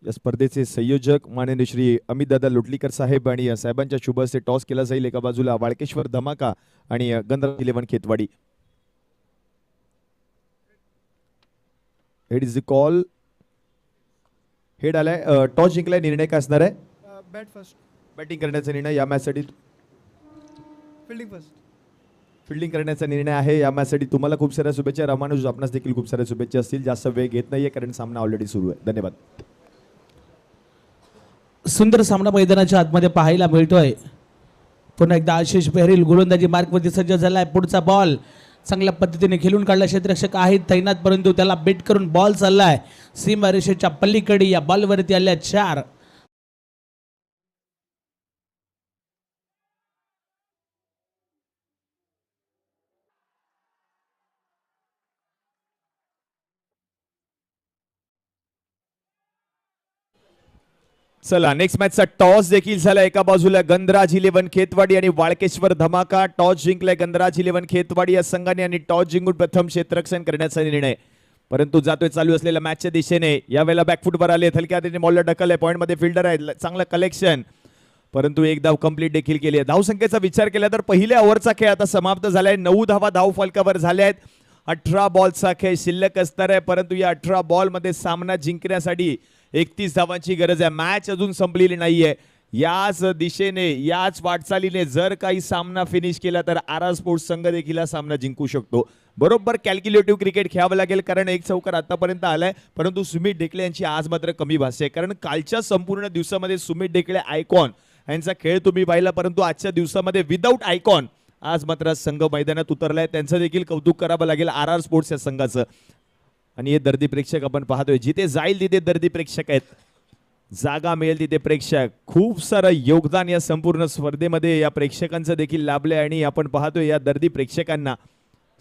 या स्पर्धेचे संयोजक माननीय श्री अमित दादा लोटलीकर साहेब आणि साहेबांच्या शुभ हस्ते टॉस केला जाईल. एका बाजूला वाळकेश्वर धमाका आणि Gandhraj 11 Khetwadi. Head is the call. Head आलाय. टॉस जिंकलाय. निर्णय काय असणार आहे? Bat first. बॅटिंग करण्याचा निर्णय या मॅच साठी. Fielding first. फिल्डिंग करण्याचा निर्णय आहे या मॅच साठी. तुम्हाला खूप साऱ्या शुभेच्छा. रामानुज आपणास देखील खूप साऱ्या शुभेच्छा असतील. जास्त वेळ घेत नाहीये कारण सामना ऑलरेडी सुरू आहे. धन्यवाद. सुंदर सामना मैदानाच्या आतमध्ये पाहायला मिळतोय. पुन्हा एकदा आशिष पेहरील गोलंदाजी मार्कवरती सज्ज झालाय. पुढचा बॉल चांगल्या पद्धतीने खेळून काढला. क्षेत्ररक्षक आहेत तैनात परंतु त्याला बेट करून बॉल चाललाय सीमारेषेच्या पलीकडे. या बॉलवरती आल्या 4. चला नेक्स्ट मॅचचा टॉस देखील झाला. एका बाजूला गंधराज 11 खेतवाडी आणि वाळकेश्वर धमाका. टॉस जिंकलाय गंधराज 11 खेतवाडी या संघाने आणि टॉस जिंकून प्रथम क्षेत्ररक्षण करण्याचा निर्णय. परंतु जातोय चालू असलेल्या मॅचच्या दिशेने. यावेळेला बॅकफुटवर आले. हलक्या हाताने बॉलला ढकल आहे. पॉईंटमध्ये फिल्डर आहे. चांगलं कलेक्शन परंतु एक धाव कंप्लीट देखील केली आहे. धावसंख्येचा विचार केला तर पहिल्या ओव्हरचा खेळ आता समाप्त झालाय. 9 धावा धाव फलकावर झाल्या आहेत. 18 बॉलचा खेळ शिल्लक असणार आहे परंतु या 18 बॉलमध्ये सामना जिंकण्यासाठी 31 धावांची गरज आहे. मॅच अजून संपलेली नाहीये. याच दिशेने याच वाटचालीने जर काही सामना फिनिश केला तर आर स्पोर्ट्स संघ देखील हा सामना जिंकू शकतो. बरोबर कॅल्क्युलेटिव्ह क्रिकेट खेळावं लागेल कारण एक चौकार आतापर्यंत आलाय परंतु सुमित डेकले यांची आज मात्र कमी भासते कारण कालच्या संपूर्ण दिवसामध्ये सुमित डेकले आयकॉन यांचा खेळ तुम्ही पाहिला परंतु आजच्या दिवसामध्ये विदाऊट आयकॉन आज मात्र संघ मैदानात उतरलाय. त्यांचं देखील कौतुक करावं लागेल आर स्पोर्ट्स या संघाचं. आणि हे दर्दी प्रेक्षक आपण पाहतोय. जिथे जाईल तिथे दर्दी प्रेक्षक आहेत. जागा मिळेल तिथे प्रेक्षक. खूप सारं योगदान या संपूर्ण स्पर्धेमध्ये या प्रेक्षकांचं देखील लाभलंय आणि आपण पाहतोय या दर्दी प्रेक्षकांना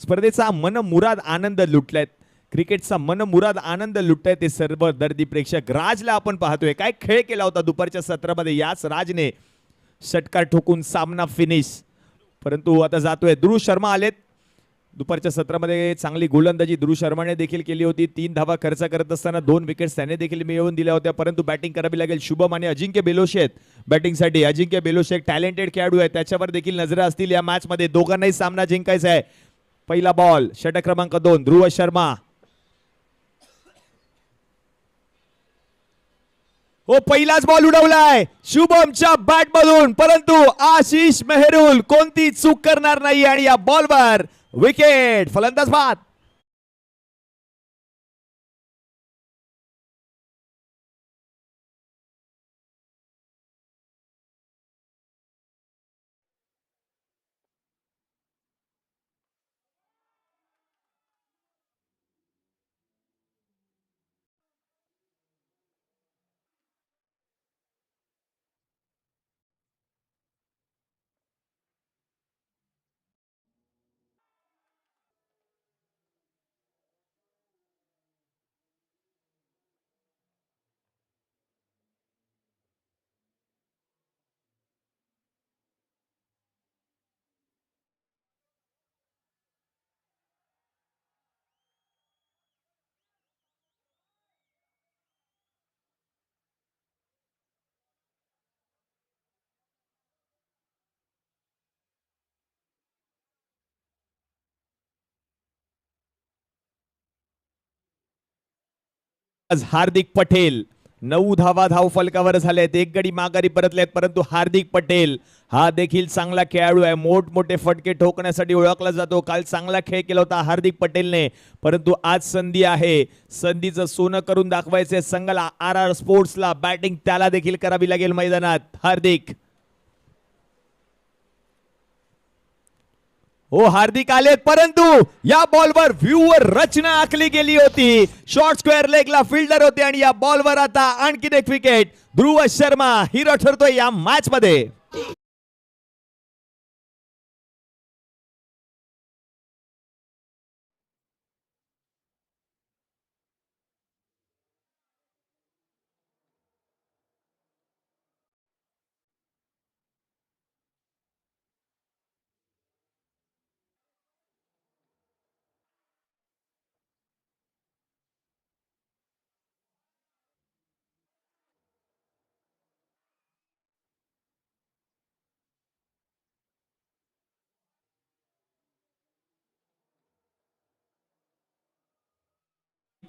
स्पर्धेचा मनमुराद आनंद लुटलाय. क्रिकेटचा मनमुराद आनंद लुटताय ते सर्व दर्दी प्रेक्षक. राजला आपण पाहतोय काय खेळ केला होता दुपारच्या सत्रामध्ये. याच राजने षटकार ठोकून सामना फिनिश. परंतु आता जातोय. ध्रुव शर्मा आलेत. दुपारच्या सत्रामध्ये चांगली गोलंदाजी ध्रुव शर्माने देखील केली होती. 3 धावा खर्च करत असताना 2 विकेट्स त्याने देखील मिळवून दिल्या होत्या परंतु बॅटिंग करावी लागेल. शुभम आणि अजिंक्य बेलोशे आहेत बॅटिंगसाठी. अजिंक्य बेलोशे एक टॅलेंटेड खेळाडू आहे. त्याच्यावर देखील नजरा असतील या मॅच मध्ये. दोघांनाही सामना जिंकायचा आहे. पहिला बॉल षटक क्रमांक 2 ध्रुव शर्मा. हो पहिलाच बॉल उडवलाय शुभमच्या बॅट मधून परंतु आशिष मेहरुल कोणती चूक करणार नाही आणि या बॉलवर विकेट. फलंदाज बाद. आज हार्दिक पटेल 9 धावा धाव फलकावर झालेत. एक गडी माघारी परतलेत परंतु हार्दिक पटेल हा देखील चांगला खेळाडू आहे. मोठमोठे फटके ठोकण्यासाठी ओळखला जातो. काल चांगला खेळ केला होता हार्दिक पटेलने परंतु आज संधी आहे. संधीचं सोनं करून दाखवायचे संघाला. आर स्पोर्ट्सला बॅटिंग त्याला देखील करावी लागेल मैदानात. हार्दिक हो हार्दिक आलेत परंतु या बॉलवर व्ह्यूवर रचना आखली गेली होती. शॉर्ट स्क्वेअर लेगला फिल्डर होते आणि या बॉलवर आता आणखी एक विकेट. ध्रुव शर्मा हिरो ठरतोय या मॅच मध्ये.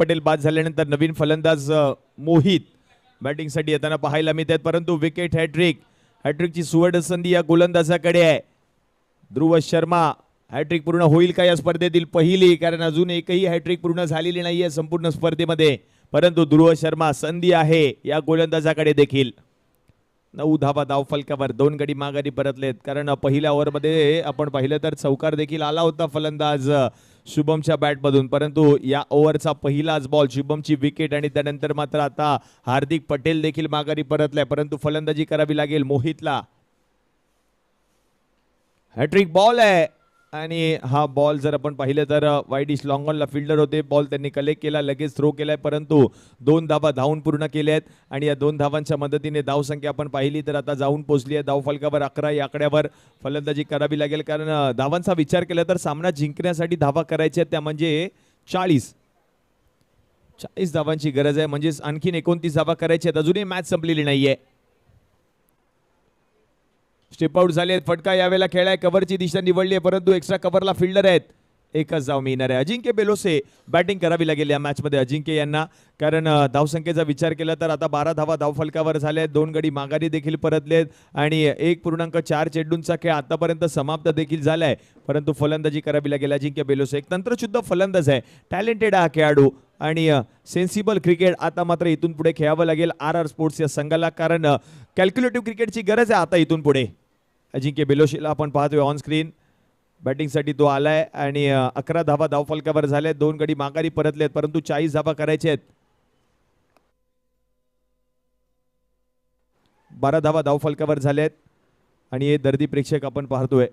पटेल बाद झाल्यानंतर नवीन फलंदाज मोहित बॅटिंगसाठी येताना पाहायला मिळतात, परंतु विकेट हॅट्रिकची सुवर्ण संधी या गोलंदाजाकडे आहे. ध्रुव शर्मा हॅट्रिक पूर्ण होईल का या स्पर्धेतील पहिली, कारण अजून एकही हॅट्रिक पूर्ण झालेली नाहीये संपूर्ण स्पर्धेमध्ये, परंतु ध्रुव शर्मा संधी आहे या गोलंदाजाकडे देखील. 9 धावा धावफलकावर 2 गडी माघारी परतलेत, कारण पहिल्या ओव्हरमध्ये आपण पाहिलं तर चौकार देखील आला होता फलंदाज शुभमच्या बॅटमधून, परंतु या ओव्हरचा पहिलाच बॉल शुभमची विकेट आणि त्यानंतर मात्र आता हार्दिक पटेल देखील माघारी परतलाय, परंतु फलंदाजी करावी लागेल मोहितला. हॅट्रिक बॉल आहे आणि हा बॉल जर आपण पाहिलं तर वाईडिश लॉंग ऑनला फिल्डर होते, बॉल त्यांनी कलेक्ट केला, लगेच थ्रो केलाय, परंतु 2 धावा धावून पूर्ण केल्या आहेत आणि या 2 धावांच्या मदतीने धावसंख्या आपण पाहिली तर आता जाऊन पोहोचली आहे धावफलकावर 11. या आकड्यावर फलंदाजी करावी लागेल, कारण धावांचा विचार केला तर सामना जिंकण्यासाठी धावा करायच्या त्या म्हणजे 40 धावांची गरज आहे, म्हणजेच आणखीन 29 धावा करायच्या आहेत. अजूनही मॅच संपलेली नाहीये. स्टेप आउट झाले आहेत, फटका यावेळेला खेळाय, कव्हरची दिशा निवडली आहे, परंतु एक्स्ट्रा कव्हरला फिल्डर आहेत, एकच धाव मिळणार आहे. अजिंक्य बेलोसे बॅटिंग करावी लागेल या मॅचमध्ये अजिंक्य यांना, कारण धावसंख्येचा विचार केला तर आता 12 धावा धावफलकावर झाल्या आहेत, 2 गडी माघारी देखील परतलेत आणि 1.4 चेंडूंचा खेळ आतापर्यंत समाप्त देखील झालाय, परंतु फलंदाजी करावी लागेल अजिंक्य बेलोसे. एक तंत्रशुद्ध फलंदाज आहे, टॅलेंटेड हा खेळाडू आणि सेन्सिबल क्रिकेट आता मात्र इथून पुढे खेळावं लागेल RR स्पोर्ट्स या संघाला, कारण कॅल्क्युलेटिव्ह क्रिकेटची गरज आहे आता इथून पुढे. अजिंक्य बेलोशीला आपण पाहतोय ऑन स्क्रीन, बॅटिंगसाठी तो आलाय आणि 11 धावा धावफलकावर झाल्यात, 2 गडी माघारी परतलेत, परंतु 40 धावा करायचे आहेत. 12 धावा धावफलकावर झाल्यात आणि हे दर्दी प्रेक्षक आपण पाहतोय,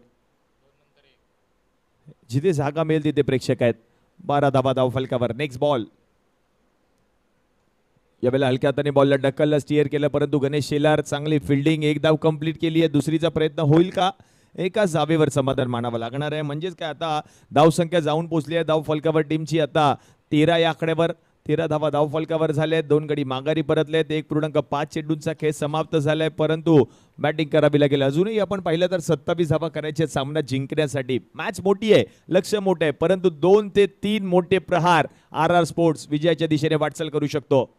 जिथे जागा मिळेल तिथे प्रेक्षक आहेत. 12 धावा धावफलकावर. नेक्स्ट बॉल, यावेळेला हलक्या हाताने बॉलला डक्कलला स्टिअर केलं, परंतु गणेश शेलार चांगली फिल्डिंग, एक धाव कंप्लीट केली आहे. दुसरीचा प्रयत्न होईल का, एकाच धावेवर समाधान मानावं लागणार आहे. म्हणजेच काय आता धावसंख्या जाऊन पोहोचली आहे धावफलकावर टीमची आता 13 या आकड्यावर. 13 धावा धावफलकावर झाले, 2 गडी माघारी परतलेत, 1.5 चेंडूंचा खेळ समाप्त झालाय, परंतु बॅटिंग करावी लागेल. अजूनही आपण पाहिलं तर 27 धावा करायचे सामना जिंकण्यासाठी. मॅच मोठी आहे, लक्ष मोठं आहे, परंतु 2 ते 3 मोठे प्रहार RR स्पोर्ट्स विजयाच्या दिशेने वाटचाल करू शकतो.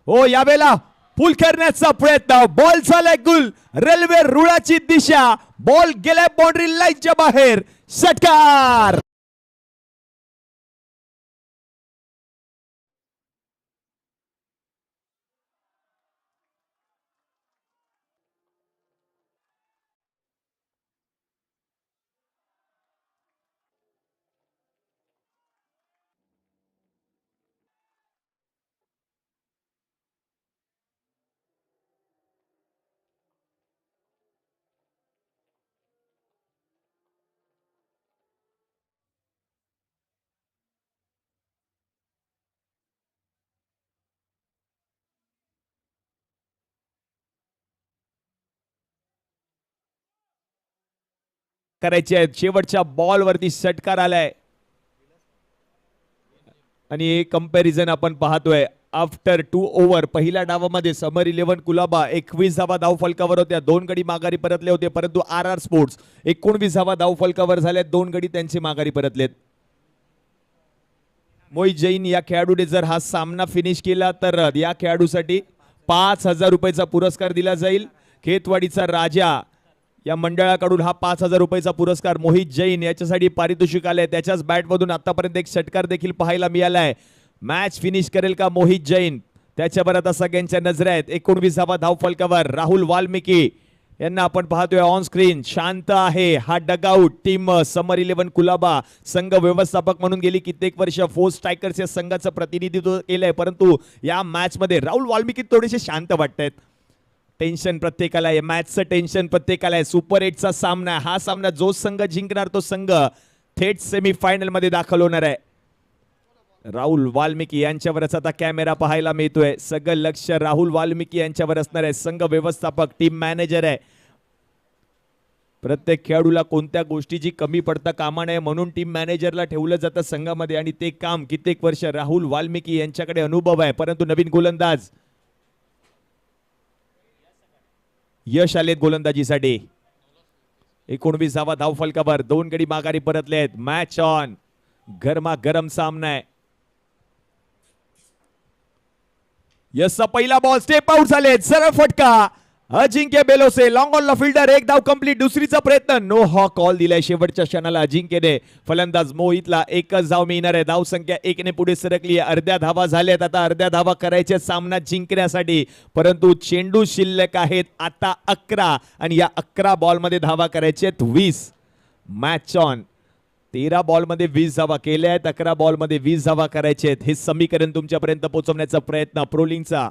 हो, यावेळेला पुल करण्याचा प्रयत्न, बॉल झालाय गुल, रेल्वे रुळाची दिशा, बॉल गेलाय बाउंड्री लाईनच्या बाहेर, षटकार. करायचे आहेत, शेवटच्या बॉल वरती षटकार आलाय आणि हे कंपॅरिझन आपण पाहतोय आफ्टर 2 ओव्हर. पहिल्या डावामध्ये समर 11 कुलाबा 21 धावा धावफलकावर होत्या, 2 गडी माघारी परतले होते, परंतु RR स्पोर्ट्स 19 धावा धावफलकावर झाल्या, 2 गडी त्यांचे माघारी परतलेत. मोहित जैन या खेळाडूने जर हा सामना फिनिश केला तर या खेळाडूसाठी 5,000 रुपयाचा पुरस्कार दिला जाईल. खेतवाडीचा राजा या मंडळाकडून हा 5,000 रुपयाचा पुरस्कार मोहित जैन याच्यासाठी पारितोषिक आलंय. त्याच्याच बॅटमधून आतापर्यंत एक षटकार देखील पाहायला मिळालाय. मॅच फिनिश करेल का मोहित जैन, त्याच्यावर आता सगळ्यांच्या नजर आहेत. 19 धावा धावफलकावर राहुल वाल्मिकी यांना आपण पाहतोय ऑन स्क्रीन. शांत आहे हा डगआउट. टीम समर 11 कुलाबा संघ व्यवस्थापक म्हणून गेली कित्येक वर्ष फोर्स स्ट्रायकर्स या संघाचं प्रतिनिधित्व केलंय, परंतु या मॅच मध्ये राहुल वाल्मिकी थोडेसे शांत वाटतायत. टेन्शन प्रत्येकाला आहे, मॅचचं टेन्शन प्रत्येकाला आहे. सुपर 8चा सामना, हा सामना जो संघ जिंकणार तो संघ थेट सेमीफायनल मध्ये दाखल होणार आहे. राहुल वाल्मिकी यांच्यावरच आता कॅमेरा पाहायला मिळतोय. सगळं लक्ष राहुल वाल्मिकी यांच्यावर असणार आहे. संघ व्यवस्थापक, टीम मॅनेजर आहे. प्रत्येक खेळाडूला कोणत्या गोष्टीची कमी पडता कामा नये म्हणून टीम मॅनेजरला ठेवलं जातं संघामध्ये, आणि ते काम कित्येक वर्ष राहुल वाल्मिकी यांच्याकडे अनुभव आहे. परंतु नवीन गोलंदाज यश आलेत गोलंदाजीसाठी. 19 धावा धावफलकावर, 2 गडी माघारी परतले आहेत. मॅच ऑन, गरमा गरम सामना आहे. यसचा पहिला बॉल स्टेप आउट झाले, सरळ फटका अजिंक्य बेलोसे लॉंग ऑन ला फिल्डर, एक धाव कंप्लीट. दुसरीचा प्रयत्न नो हा कॉल दिलाय शेवटच्या क्षणाला अजिंक्यने. फलंदाज मोहितला एकच धाव मिळणार आहे. धाव संख्या 1 ने पुढे सरकली आहे. अर्ध्या धावा झाल्यात, आता अर्ध्या धावा करायच्या सामना जिंकण्यासाठी, परंतु चेंडू शिल्लक आहेत आता 11 आणि या 11 बॉल मध्ये धावा करायच्या 20. Match on. 13 बॉल मध्ये 20 धावा केल्या आहेत, 11 बॉल मध्ये 20 धावा करायचे आहेत. हे समीकरण तुमच्यापर्यंत पोहोचवण्याचा प्रयत्न प्रोलिंगचा.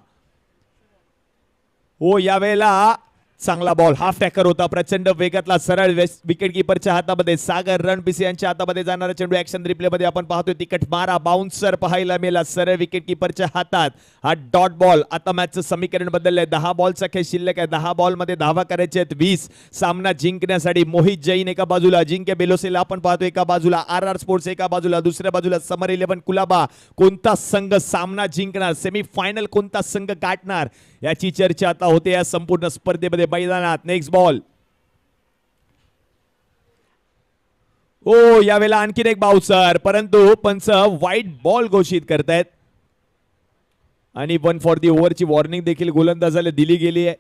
हो, यावेळेला चांगला बॉल हाफ टॅकर होता, प्रचंड वेगातला, सरळ विकेट किपरच्या हातामध्ये. सागर रणपिसे यांच्या हातामध्ये जाणारा चेंडू ऍक्शन रिप्ले मध्ये आपण पाहतोय. तिकट मारा बाउन्सर पाहायला मिळाला सरळ विकेट किपरच्या हातात. हा डॉट बॉल. आता मॅचचं समीकरण बदललंय. 10 बॉलचा खेळ शिल्लक आहे. 10 बॉल मध्ये धावा करायचे आहेत 20. सामना जिंकण्यासाठी मोहित जैन एका बाजूला, अजिंक्य बेलोसेला आपण पाहतोय एका बाजूला, RR स्पोर्ट्स एका बाजूला, दुसऱ्या बाजूला समर 11 कुलाबा. कोणता संघ सामना जिंकणार, सेमी फायनल कोणता संघ गाठणार, याची चर्चा आता होते या संपूर्ण स्पर्धेमध्ये मैदानात. Next ball. ओ, यावेळेला आणखीन एक बाउन्सर, परंतु पंच वाईट बॉल घोषित करतायत आणि 1 फॉर दी ओव्हरची वॉर्निंग देखील गोलंदाजाला दिली गेली आहे.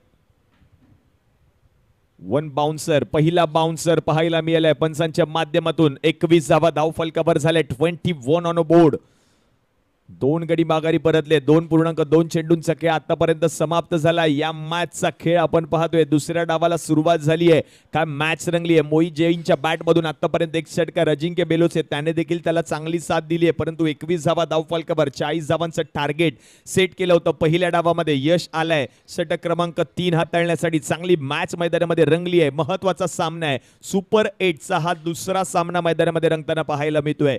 1 बाउन्सर, पहिला बाउन्सर पाहायला मिळालाय पंचांच्या माध्यमातून. 21 धावा धाव फलकावर झाले, 21 ऑन बोर्ड. 2 गडी माघारी परतले. 2.2 चेंडूंचा खेळ आतापर्यंत समाप्त झाला. या मॅचचा खेळ आपण पाहतोय. दुसऱ्या डावाला सुरुवात झाली आहे. काय मॅच रंगली आहे. मोहित जैनच्या बॅट मधून आतापर्यंत एक षटकार. अजिंक्य बेलोसे त्याने देखील त्याला चांगली साथ दिली आहे, परंतु 21 धावा धाव फलकावर, 40 धावांचं टार्गेट सेट केलं होतं पहिल्या डावामध्ये. यश आलंय. षटक क्रमांक 3 हाताळण्यासाठी. चांगली मॅच मैदानामध्ये रंगली आहे. महत्वाचा सामना आहे. सुपर 8चा हा दुसरा सामना मैदानामध्ये रंगताना पाहायला मिळतोय.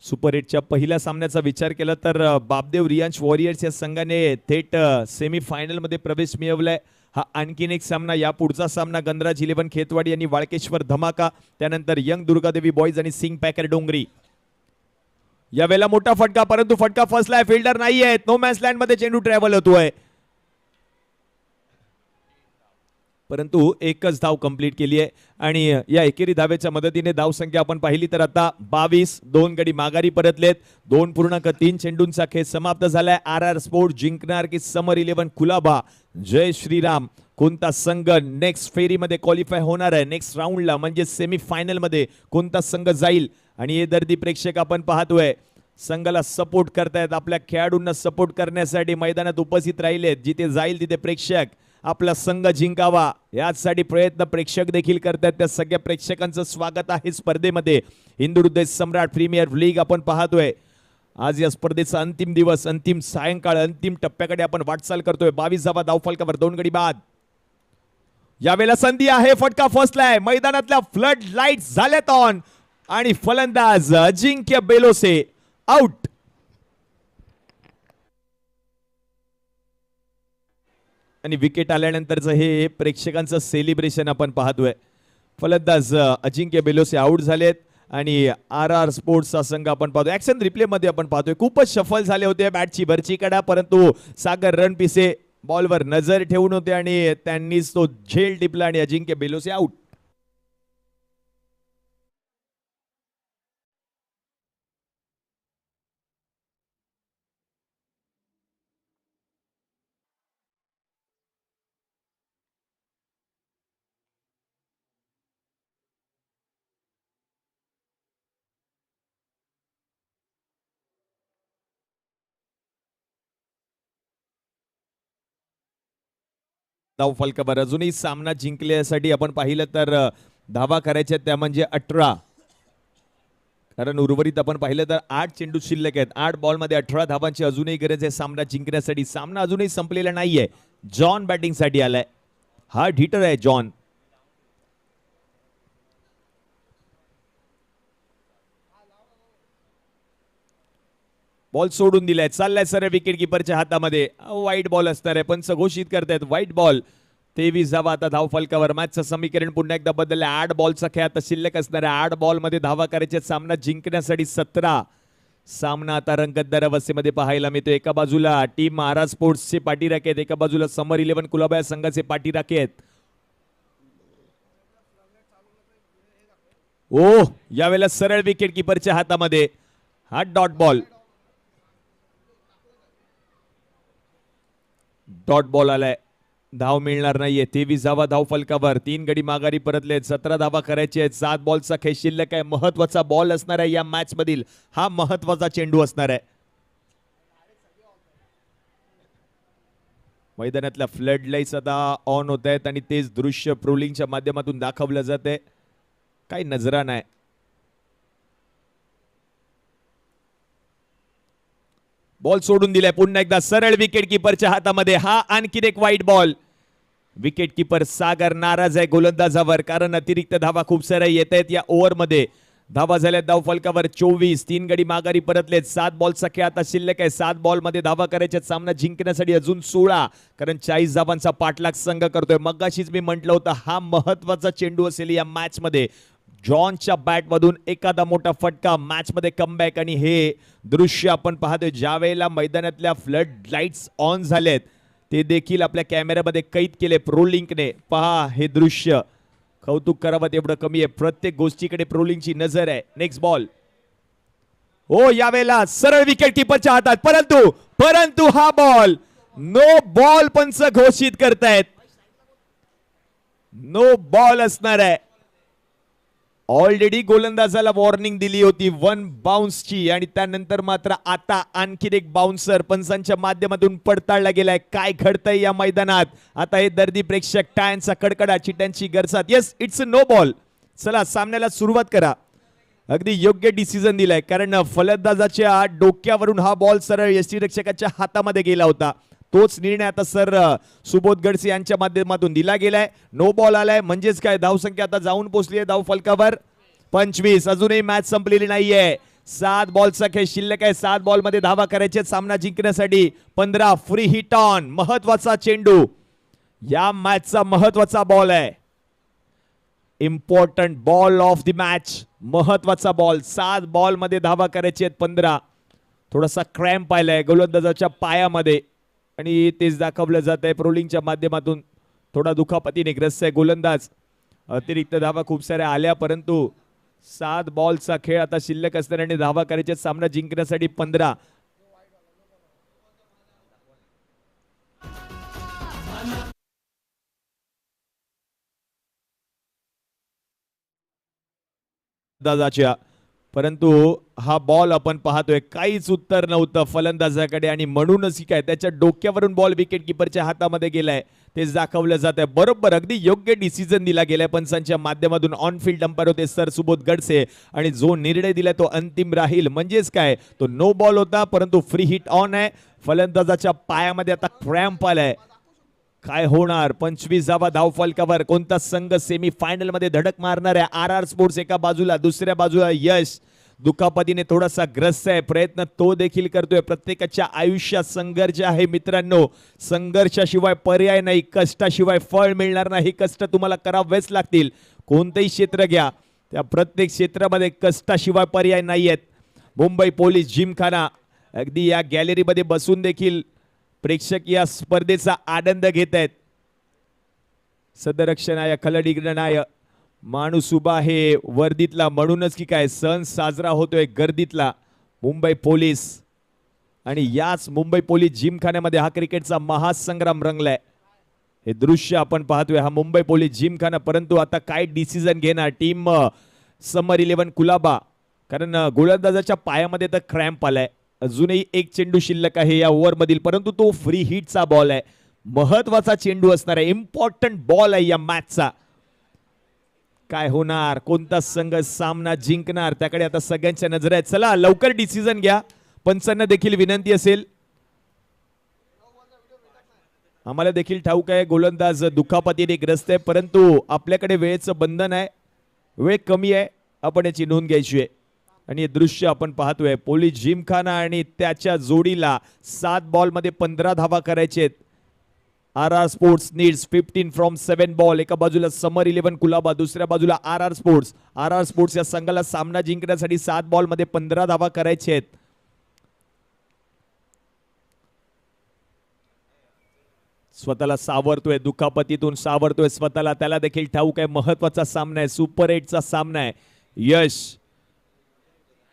सुपर 8च्या पहिल्या सामन्याचा विचार केला तर बापदेव रियांश वॉरियर्स या संघाने थेट सेमी फायनल मध्ये प्रवेश मिळवलाय. हा आणखीन एक सामना. या पुढचा सामना गणराज 11 खेतवाडी आणि वाळकेश्वर धमाका, त्यानंतर यंग दुर्गादेवी बॉयज आणि सिंग पॅकर डोंगरी. यावेळेला मोठा फटका, परंतु फटका फसलाय. फिल्डर नाही आहेत. नो मॅच लँड मध्ये चेंडू ट्रॅव्हल होतोय, परंतु एकच धाव कंप्लीट केली आहे आणि या एकेरी धावेच्या मदतीने धाव संख्या आपण पाहिली तर आता 22. 2 गडी माघारी परतलेत. 2.3 चेंडूंचा खेळ समाप्त झालाय. RR स्पोर्ट जिंकणार की समर 11 कुलाबा. जय श्रीराम. कोणता संघ नेक्स्ट फेरीमध्ये क्वालिफाय होणार आहे, नेक्स्ट राऊंडला म्हणजे सेमी फायनल मध्ये कोणता संघ जाईल. आणि हे दर्दी प्रेक्षक आपण पाहतोय संघाला सपोर्ट करतायत, आपल्या खेळाडूंना सपोर्ट करण्यासाठी मैदानात उपस्थित राहिलेत. जिथे जाईल तिथे प्रेक्षक आपला संघ जिंकावा यासाठी प्रयत्न प्रेक्षक देखील करतात. त्या सगळ्या प्रेक्षकांचं स्वागत आहे स्पर्धेमध्ये. हिंदुहृदय सम्राट प्रीमियर लीग आपण पाहतोय. आज या स्पर्धेचा अंतिम दिवस, अंतिम सायंकाळ, अंतिम टप्प्याकडे आपण वाटचाल करतोय. 22 धावा धाव फलकावर, 2 गडी बाद. यावेळेला संधी आहे. फटका फसलाय. मैदानातल्या फ्लड लाईट झाल्यात ऑन आणि फलंदाज अजिंक्य बेलोसे आउट. आणि विकेट आल्यानंतरचं हे प्रेक्षकांचं सेलिब्रेशन आपण पाहतोय. फलंदाज अजिंक्य बेलोसे आउट झालेत आणि RR स्पोर्ट्सचा संघ आपण पाहतोय. ऍक्शन रिप्ले मध्ये आपण पाहतोय खूपच सफल झाले होते बॅटची भरची कडा, परंतु सागर रणपिसे बॉलवर नजर ठेवून होते आणि त्यांनीच तो झेल टिपला आणि अजिंक्य बेलोसे आउट. धाव फलकावर. अजूनही सामना जिंकण्यासाठी आपण पाहिलं तर धावा करायच्या त्या म्हणजे 18, कारण उर्वरित आपण पाहिलं तर 8 चेंडू शिल्लक आहेत. 8 बॉल मध्ये 18 धावांची अजूनही गरज आहे सामना जिंकण्यासाठी. सामना अजूनही संपलेला नाहीये. जॉन बॅटिंग साठी आलाय. हार्ड हिटर आहे जॉन. बॉल सोडून दिलाय. चाललाय सर विकेट किपरच्या हातामध्ये. वाईट बॉल असणार आहे. पंच घोषित करतायत वाईट बॉल. 23 धावा आता धाव फलकावर. मॅचचं समीकरण पुन्हा एकदा बदललं. 8 बॉलचा खेळ आता शिल्लक असणार आहे. 8 बॉल मध्ये धावा करायचे. सामना जिंकण्यासाठी 17. सामना आता रंगतदार अवस्थेमध्ये पाहायला मिळतो. एका बाजूला टीम RR स्पोर्ट्सचे पाठीराखे आहेत, एका बाजूला समर 11 कुलाबा संघाचे पाठीराखे आहेत. ओ यावेळेला सरळ विकेट किपरच्या हातामध्ये हा डॉट बॉल. डॉट बॉल आलाय, धाव मिळणार नाहीये. 23 धावा धाव फलकावर, 3 गडी माघारी परतलेत. 17 धावा करायचे आहेत. 7 बॉलचा खेळ शिल्लक आहे. महत्वाचा बॉल असणार आहे या मॅच मधील, हा महत्वाचा चेंडू असणार आहे. मैदानातल्या फ्लड लाईट्स आता ऑन होत आहेत आणि तेच दृश्य प्रोलिंगच्या माध्यमातून दाखवलं जात आहे. काही नजरा नाही. बॉल सोडून दिलाय पुन्हा एकदा सरळ विकेट किपरच्या हातामध्ये. हा आणखीन एक वाईट बॉल. विकेट किपर सागर नाराज आहे गोलंदाजावर, कारण अतिरिक्त धावा खूप साऱ्या येत आहेत या ओव्हरमध्ये. धावा झाल्या धाव फलकावर 24, 3 गडी माघारी परतलेत. 7 बॉलचा खेळ आता शिल्लक आहे. 7 बॉल मध्ये धावा करायच्या. सामना जिंकण्यासाठी अजून 16, कारण 40 धावांचा पाठलाग संघ करतोय. मगाशीच मी म्हटलं होतं हा महत्वाचा चेंडू असेल या मॅच मध्ये. जॉनच्या बॅट मधून एखादा मोठा फटका, मॅच मध्ये कमबॅक. आणि हे दृश्य आपण पाहतोय ज्या वेळेला मैदानातल्या फ्लड लाईट्स ऑन झालेत ते देखील आपल्या कॅमेऱ्यामध्ये कैद केले प्रोलिंकने. पहा हे दृश्य, कौतुक करावं तेवढं कमी आहे. प्रत्येक गोष्टीकडे प्रोलिंगची नजर आहे. Next ball. हो यावेळेला सरळ विकेट किपरच्या हातात, परंतु हा बॉल नो बॉल पंच घोषित करतायत. नो बॉल असणार आहे. ऑलरेडी गोलंदाजाला वॉर्निंग दिली होती 1 बाउन्सची, आणि त्यानंतर मात्र आता आणखीन एक बाउन्सर पंचांच्या माध्यमातून पडताळला गेलाय. काय घडतंय या मैदानात आता हे दर्दी प्रेक्षक, टाळ्यांचा कडकडा, चिट्यांची गरसात. Yes, it's a no ball. चला सामन्याला सुरुवात करा. अगदी योग्य डिसिजन दिलाय, कारण फलंदाजाच्या डोक्यावरून हा बॉल सरळ यष्टीरक्षकाच्या हातामध्ये गेला होता. तोच निर्णय आता सर सुबोध गडसे यांच्या माध्यमातून दिला गेलाय. नो बॉल आलाय, म्हणजेच काय धावसंख्या आता जाऊन पोहोचली आहे धाव फलकावर 25. अजूनही मॅच संपलेली नाहीये. 7 बॉलचा खेळ शिल्लक आहे. 7 बॉल मध्ये धावा करायचे सामना जिंकण्यासाठी. 15 फ्री हिट ऑन, महत्वाचा चेंडू, या मॅचचा महत्वाचा बॉल आहे. Important ball of the match, महत्वाचा बॉल. 7 बॉल मध्ये धावा करायचे आहेत 15. थोडासा क्रॅम्प आलाय गोलंदाजाच्या पायामध्ये आणि तेच दाखवलं जात आहे प्रोलिंगच्या माध्यमातून. थोडा दुखापतीने ग्रस्त आहे गोलंदाज. अतिरिक्त धावा खूप साऱ्या आल्या, परंतु 7 बॉलचा खेळ आता शिल्लक असताना धावा करायचे सामना जिंकण्यासाठी 15. दादाच्या, परंतु हा बॉल आपण पाहतोय काहीच उत्तर नव्हतं फलंदाजाकडे, आणि म्हणूनच काय त्याच्या डोक्यावरून बॉल विकेट किपरच्या हातामध्ये गेलाय तेच दाखवलं जात आहे. बरोबर, अगदी योग्य डिसिजन दिला गेलाय पंचांच्या माध्यमातून. ऑन फील्ड अंपायर होते सर सुबोध गडसे, आणि जो निर्णय दिलाय तो अंतिम राहील. म्हणजेच काय, तो नो बॉल होता, परंतु फ्री हिट ऑन आहे. फलंदाजाच्या पायामध्ये आता क्रॅम्प आलाय. काय होणार? 25 धावा धाव फलकावर. कोणता संघ सेमी फायनल मध्ये धडक मारणार आहे? RR स्पोर्ट्स एका बाजूला, दुसऱ्या बाजूला यश दुखापतीने थोडासा ग्रस्त आहे. प्रयत्न तो देखील करतोय. प्रत्येकाच्या आयुष्यात संघर्ष आहे मित्रांनो. संघर्षाशिवाय पर्याय नाही, कष्टाशिवाय फळ मिळणार नाही. कष्ट तुम्हाला करावेच लागतील. कोणतेही क्षेत्र घ्या, त्या प्रत्येक क्षेत्रामध्ये कष्टाशिवाय पर्याय नाही आहेत. मुंबई पोलीस जिमखाना, अगदी या गॅलरीमध्ये बसून देखील प्रेक्षक या स्पर्धेचा आनंद घेत आहेत. सदरक्षणाय खलडीग्रणाय, माणूस उभा आहे वर्दीतला, म्हणूनच की काय सण साजरा होतोय गर्दीतला. मुंबई पोलीस, आणि याच मुंबई पोलीस जिमखान्यामध्ये हा क्रिकेटचा महासंग्राम रंगलाय. हे दृश्य आपण पाहतोय, हा मुंबई पोलीस जिमखाना. परंतु आता काय डिसिजन घेणार टीम समर 11 कुलाबा, कारण गोलंदाजाच्या पायामध्ये तर क्रॅम्प आलाय. अजूनही एक चेंडू शिल्लक आहे या ओव्हर मधील, परंतु तो फ्री हिटचा बॉल आहे. महत्वाचा चेंडू असणार आहे, इम्पॉर्टंट बॉल आहे या मॅचचा. काय होणार? कोणता संघ सामना जिंकणार? त्याकडे आता सगळ्यांच्या नजर आहेत. चला लवकर डिसिजन घ्या. पंचांना देखील विनंती असेल, आम्हाला देखील ठाऊक आहे गोलंदाज दुखापतीने ग्रस्त आहे, परंतु आपल्याकडे वेळेचं बंधन आहे, वेळ कमी आहे, आपण याची नोंद घ्यायची आहे. आणि हे दृश्य आपण पाहतोय पोलीस जिमखाना आणि त्याच्या जोडीला 7 बॉल मध्ये 15 धावा करायचे आहेत. RR sports needs 15 from 7 ball. एका बाजूला समर 11 कुलाबा, दुसऱ्या बाजूला RR स्पोर्ट्स. RR स्पोर्ट्स या संघाला सामना जिंकण्यासाठी 7 बॉल मध्ये 15 धावा करायचे आहेत. स्वतःला सावरतोय, दुखापतीतून सावरतोय स्वतःला. त्याला देखील ठाऊक आहे महत्वाचा सामना आहे, सुपर 8चा सामना आहे. यश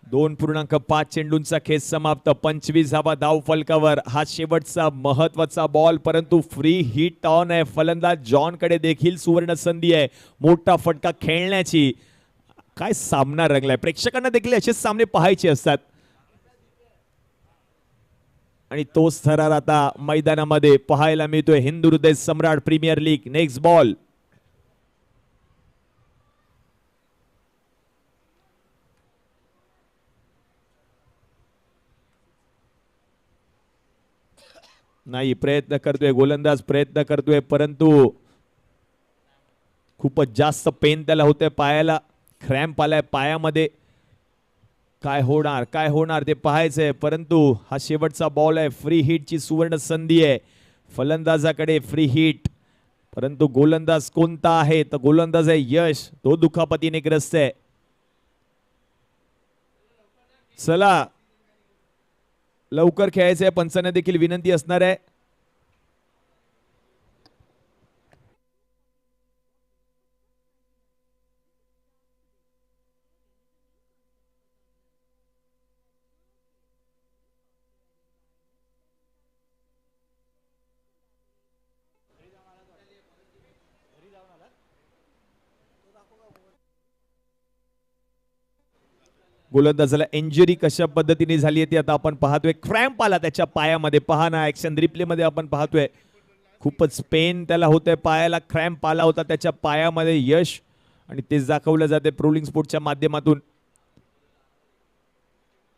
2.5 चेंडूंचा खेळ समाप्त. 25वा धाव फलकावर. हा शेवटचा महत्वाचा बॉल, परंतु फ्री हिट ऑन आहे. फलंदाज जॉन कडे देखील सुवर्ण संधी आहे मोठा फटका खेळण्याची. काय सामना रंगलाय. प्रेक्षकांना देखील असेच सामने पाहायचे असतात आणि तोच थरार आता मैदानामध्ये पाहायला मिळतोय. हिंदू हृदय सम्राट प्रीमियर लीग. Next ball. नाही, प्रयत्न करतोय गोलंदाज, प्रयत्न करतोय, परंतु खूपच जास्त पेन त्याला होतंय पायाला. क्रॅम्प आलाय पायामध्ये. काय होणार काय होणार ते पाहायचंय. परंतु हा शेवटचा बॉल आहे. फ्री हिटची सुवर्ण संधी आहे फलंदाजाकडे. फ्री हिट, परंतु गोलंदाज कोणता आहे तर गोलंदाज आहे यश. तो दुखापतीने ग्रस्त आहे. चला लवकर खेळायचंय. पंचांना देखील विनंती असणार आहे. गोलंदाजाला इंजुरी कशा पद्धतीने झाली आहे ते आता आपण पाहतोय. क्रॅम्प आला त्याच्या पायामध्ये. पहा ना, ऍक्शन रिप्ले मध्ये आपण पाहतोय. खूपच पेन त्याला होतंय पायाला. क्रॅम्प आला होता त्याच्या पायामध्ये. यश, आणि तेच दाखवलं जाते प्रोलिंग स्पोर्टच्या माध्यमातून.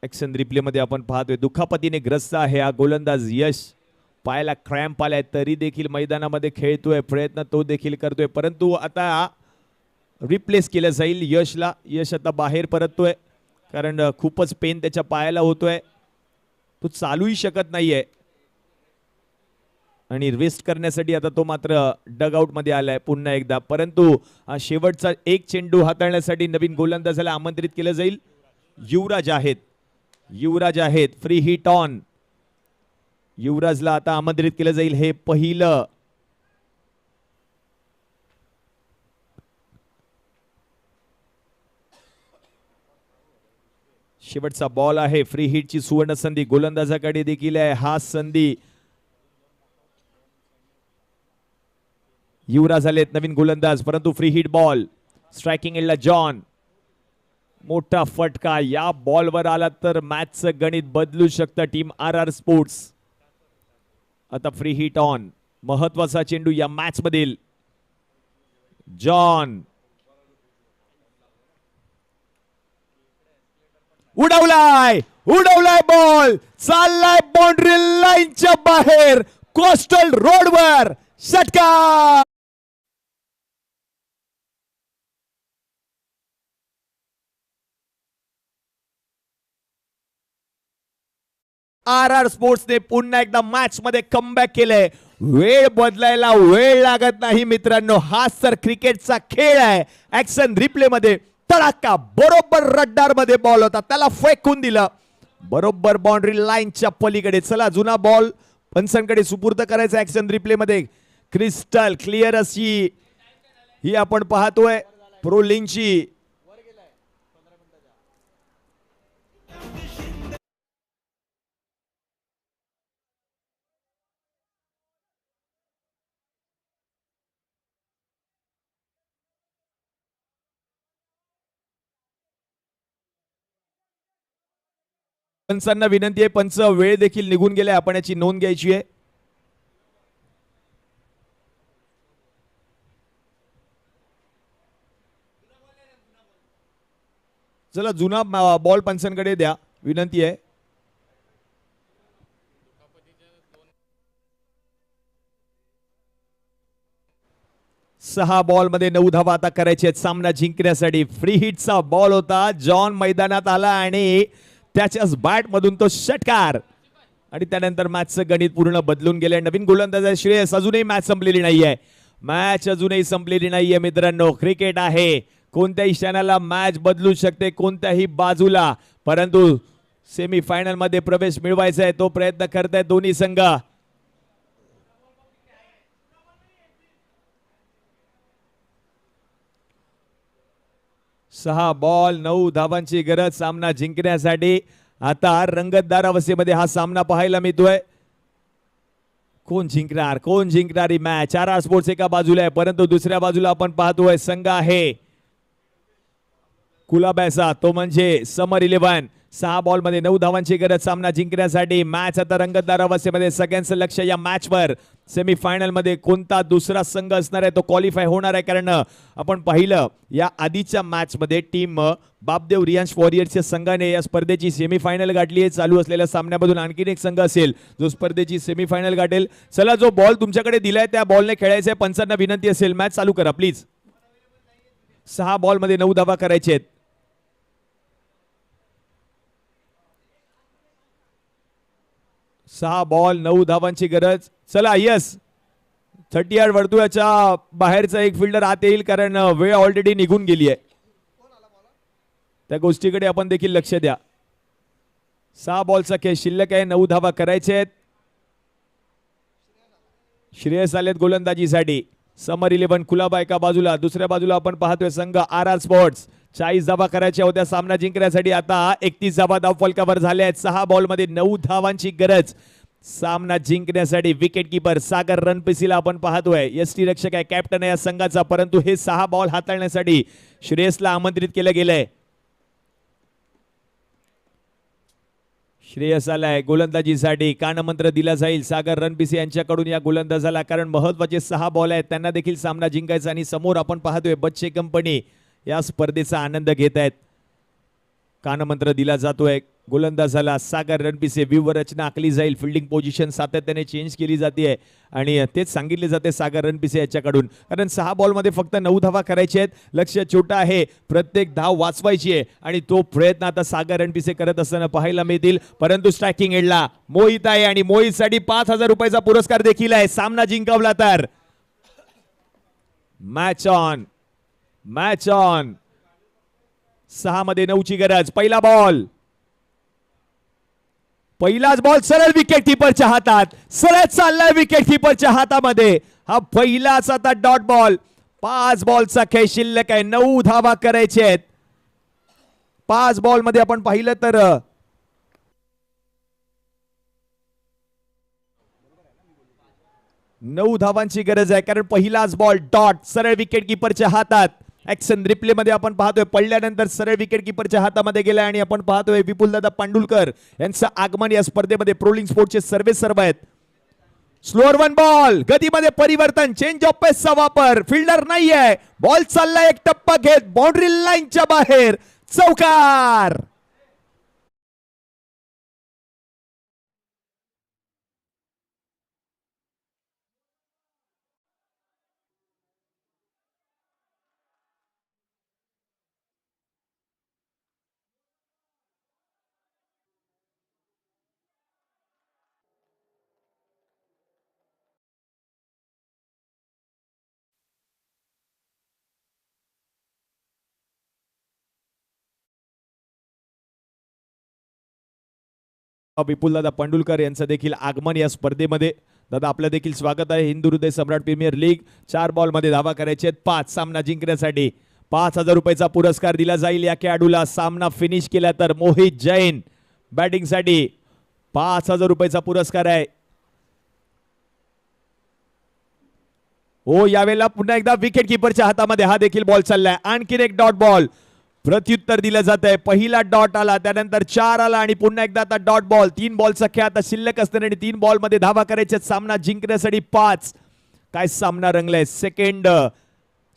ऍक्शन रिप्ले मध्ये आपण पाहतोय दुखापतीने ग्रस्त आहे हा गोलंदाज यश. पायाला क्रॅम्प आलाय तरी देखील मैदानामध्ये खेळतोय. प्रयत्न तो देखील करतोय, परंतु आता रिप्लेस केलं जाईल यशला. यश आता बाहेर परततोय कारण खूपच पेन त्याच्या पायाला होतोय. तो चालूही शकत नाहीये आणि रेस्ट करण्यासाठी आता तो मात्र डगआउट मध्ये आलाय पुन्हा एकदा. परंतु शेवटचा एक चेंडू हाताळण्यासाठी नवीन गोलंदाजाला आमंत्रित केलं जाईल. युवराज आहेत. युवराज आहेत. Free hit on. युवराजला आता आमंत्रित केलं जाईल. हे पहिलं शेवटचा बॉल आहे. फ्री हिटची सुवर्ण संधी गोलंदाजाकडे देखील आहे. हा संधी युवराज आलेत नवीन गोलंदाज, परंतु फ्री हिट बॉल. स्ट्रायकिंग एंडला जॉन. मोठा फटका या बॉलवर आला तर मॅचचं गणित बदलू शकतं टीम RR स्पोर्ट्स. आता फ्री हिट ऑन. महत्वाचा चेंडू या मॅच मधील. जॉन उडवलाय. उडवलाय बॉल. चाललाय बाउंड्री लाईनच्या बाहेर. कोस्टल रोडवर षटकार. RR स्पोर्ट्सने पुन्हा एकदा मॅच मध्ये कमबॅक केलंय. वेळ बदलायला वेळ लागत नाही मित्रांनो. हाच तर क्रिकेटचा खेळ आहे. ऍक्शन रिप्ले मध्ये तडाका. बरोबर रड्डार मध्ये बॉल होता, त्याला फेकून दिलं बरोबर बाउंड्री लाईनच्या पलीकडे. चला जुना बॉल पंचांकडे सुपूर्द करायचा. ऍक्शन रिप्ले मध्ये क्रिस्टल क्लिअर अशी ही आपण पाहतोय प्रो लिंकची. पंचांना विनंती आहे. पंच वेळ देखील निघून गेलाय, आपण याची नोंद घ्यायची आहे. चला जुना बॉल पंचांकडे द्या, विनंती आहे. सहा बॉल मध्ये 9 धावा आता करायचे आहेत सामना जिंकण्यासाठी. फ्री हिटचा बॉल होता. जॉन मैदानात आला आणि त्याच्याच बॅट मधून तो षटकार आणि त्यानंतर मॅचचं गणित पूर्ण बदलून गेले. नवीन गोलंदाज श्रेयस. अजूनही मॅच संपलेली नाहीये. मॅच अजूनही संपलेली नाहीये मित्रांनो. क्रिकेट आहे, कोणत्याही क्षणाला मॅच बदलू शकते कोणत्याही बाजूला. परंतु सेमीफायनल मध्ये प्रवेश मिळवायचा आहे तो प्रयत्न करतायत दोन्ही संघ. 6 बॉल 9 धावांची गरज सामना जिंकण्यासाठी. आता रंगतदार अवस्थेमध्ये हा सामना पाहायला मिळतोय. कोण जिंकणार ही मॅच. RR स्पोर्ट्स एका बाजूला आहे, परंतु दुसऱ्या बाजूला आपण पाहतोय संघ आहे कुलाब्याचा, तो म्हणजे समर 11. 6 बॉल मध्ये 9 धावांची गरज सामना जिंकण्यासाठी. मॅच आता रंगतदार अवस्थेमध्ये. सगळ्यांचं लक्ष या मॅचवर. सेमीफायनल मध्ये कोणता दुसरा संघ असणार आहे तो क्वालिफाय होणार आहे, कारण आपण पाहिलं या आधीच्या मॅच मध्ये टीम बापदेव रियांश वॉरियर्सच्या संघाने या स्पर्धेची सेमीफायनल गाठली आहे. चालू असलेल्या सामन्यामधून आणखीन एक संघ असेल जो स्पर्धेची सेमीफायनल गाठेल. चला, जो बॉल तुमच्याकडे दिलाय त्या बॉलने खेळायचे. पंचांना विनंती असेल मॅच चालू करा प्लीज. 6 बॉल मध्ये 9 धावा करायचे आहेत. 6 बॉल 9 धावांची गरज. चला, यस 30 यार्ड वर्तुळाच्या बाहेरचा एक फिल्डर आत येईल, कारण वेळ ऑलरेडी निघून गेली आहे. त्या गोष्टीकडे आपण देखील लक्ष द्या. 6 बॉलचा खेळ शिल्लक आहे. 9 धावा करायचे आहेत. श्रेयस आलेत गोलंदाजीसाठी. समर 11 कुलाबा एका बाजूला, दुसऱ्या बाजूला आपण पाहतोय संघ RR स्पोर्ट्स. 40 धावा करायच्या होत्या सामना जिंकण्यासाठी. आता 31 धावा धावफलकावर झाल्या आहेत. 6 बॉल मध्ये 9 धावांची गरज सामना जिंकण्यासाठी. विकेट किपर सागर रणपिसीला आपण पाहतोय. यष्टी रक्षक आहे, कॅप्टन आहे या संघाचा, परंतु हे 6 बॉल हाताळण्यासाठी श्रेयसला आमंत्रित केलं गेलंय. श्रेयस आलाय गोलंदाजीसाठी. कानमंत्र दिला जाईल सागर रणपिसे यांच्याकडून या गोलंदाजाला, कारण महत्वाचे 6 बॉल आहेत, त्यांना देखील सामना जिंकायचा. आणि समोर आपण पाहतोय बच्चे कंपनी या स्पर्धेचा आनंद घेत आहेत. कानमंत्र दिला जातोय गोलंदाजाला सागर रणपिसे. व्यूहरचना आखली जाईल. फिल्डिंग पोझिशन सातत्याने चेंज केली जाते आणि तेच सांगितले जाते सागर रणपिसे याच्याकडून, कारण 6 बॉल मध्ये फक्त 9 धावा करायचे आहेत. लक्ष्य छोटा आहे, प्रत्येक धाव वाचवायची आहे आणि तो प्रयत्न आता सागर रणपिसे करत असताना पाहायला मिळतील. परंतु स्ट्रायकिंग एंडला मोहित आहे आणि मोहितसाठी 5,000 रुपयाचा पुरस्कार देखील आहे सामना जिंकवला तर. Match on. 6 मध्ये 9 ची गरज. पहिलाच बॉल सरळ विकेट किपरच्या हातात. सरळ चाललाय विकेट किपरच्या हातामध्ये. हा पहिलाच आता डॉट बॉल. 5 बॉलचा खेळ शिल्लक आहे. 9 धावा करायचे आहेत. 5 बॉल मध्ये आपण पाहिलं तर 9 धावांची गरज आहे, कारण पहिलाच बॉल डॉट सरळ विकेट किपरच्या हातात. ऍक्शन रिप्ले मध्ये आपण पाहतोय पडल्यानंतर सरळ विकेट किपरच्या हातामध्ये गेला आणि आपण पाहतोय विपुलदादा पांडुलकर यांचं आगमन या स्पर्धेमध्ये. प्रोलिंग स्पोर्टचे सर्व आहेत. Slower 1 ball. गतीमध्ये परिवर्तन. चेंज ऑफ पेसचा वापर. फिल्डर नाहीये. बॉल चाललाय एक टप्पा घेत बाउंड्री लाईनच्या बाहेर. चौकार. विपुलदादा पांडुलकर यांचं देखील आगमन या स्पर्धेमध्ये. दादा आपलं देखील स्वागत आहे. हिंदू हृदय सम्राट प्रीमियर लीग. 4 बॉल मध्ये धावा करायचे आहेत. 5 सामना जिंकण्यासाठी 5,000 रुपयाचा पुरस्कार दिला जाईल या खेळाडूला. सामना फिनिश केला तर मोहित जैन बॅटिंग साठी 5,000 रुपयाचा पुरस्कार आहे. हो, यावेळेला पुन्हा एकदा विकेट किपरच्या हातामध्ये हा देखील बॉल चाललाय. आणखीन एक डॉट बॉल. प्रत्युत्तर दिलं जात आहे. पहिला डॉट आला, त्यानंतर 4 आला आणि पुन्हा एकदा आता डॉट बॉल. 3 बॉलचा खेळ आता शिल्लक असताना आणि 3 बॉल मध्ये धावा करायच्या. सामना जिंकण्यासाठी 5. काय सामना रंगलाय. सेकंड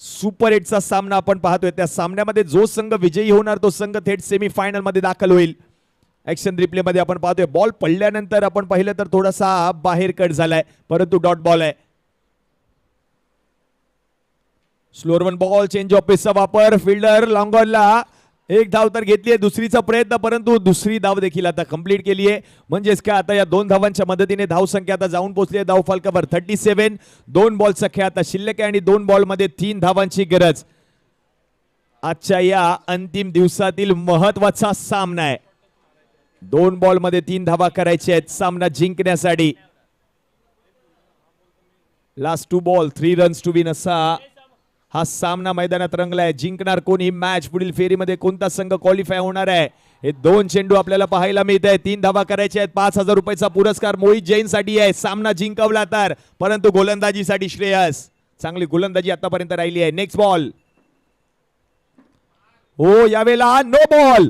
सुपर 8चा सामना आपण पाहतोय. त्या सामन्यामध्ये जो संघ विजयी होणार तो संघ थेट सेमीफायनल मध्ये दाखल होईल. ऍक्शन रिप्ले मध्ये आपण पाहतोय बॉल पडल्यानंतर आपण पाहिलं तर थोडासा बाहेर कट झालाय, परंतु डॉट बॉल आहे. Slower 1 ball. चेंज ऑफ पेसचा वापर. फिल्डर लॉंग ऑनला एक धाव तर घेतली आहे. दुसरीचा प्रयत्न, परंतु दुसरी धाव देखील आता कंप्लीट केली आहे. म्हणजेच काय आता या 2 धावांच्या मदतीने धाव संख्या आता जाऊन पोहोचली आहे धाव फलकावर 37. 2 बॉलचा खेळ आता शिल्लक आहे आणि 2 बॉल मध्ये 3 धावांची गरज. आजच्या या अंतिम दिवसातील महत्वाचा सामना आहे. 2 बॉल मध्ये 3 धावा करायच्या आहेत सामना जिंकण्यासाठी. Last 2 ball 3 runs to win असा हा सामना मैदानात रंगलाय. जिंकणार कोण ही मॅच? पुढील फेरीमध्ये कोणता संघ क्वालिफाय होणार आहे? हे 2 चेंडू आपल्याला पाहायला मिळत आहे. 3 धावा करायच्या आहेत. 5,000 रुपयाचा पुरस्कार मोहित जैन साठी आहे. सामना जिंकवला तर, परंतु गोलंदाजीसाठी श्रेयस. चांगली गोलंदाजी आतापर्यंत राहिली आहे. Next ball. हो, यावेळेला नो बॉल.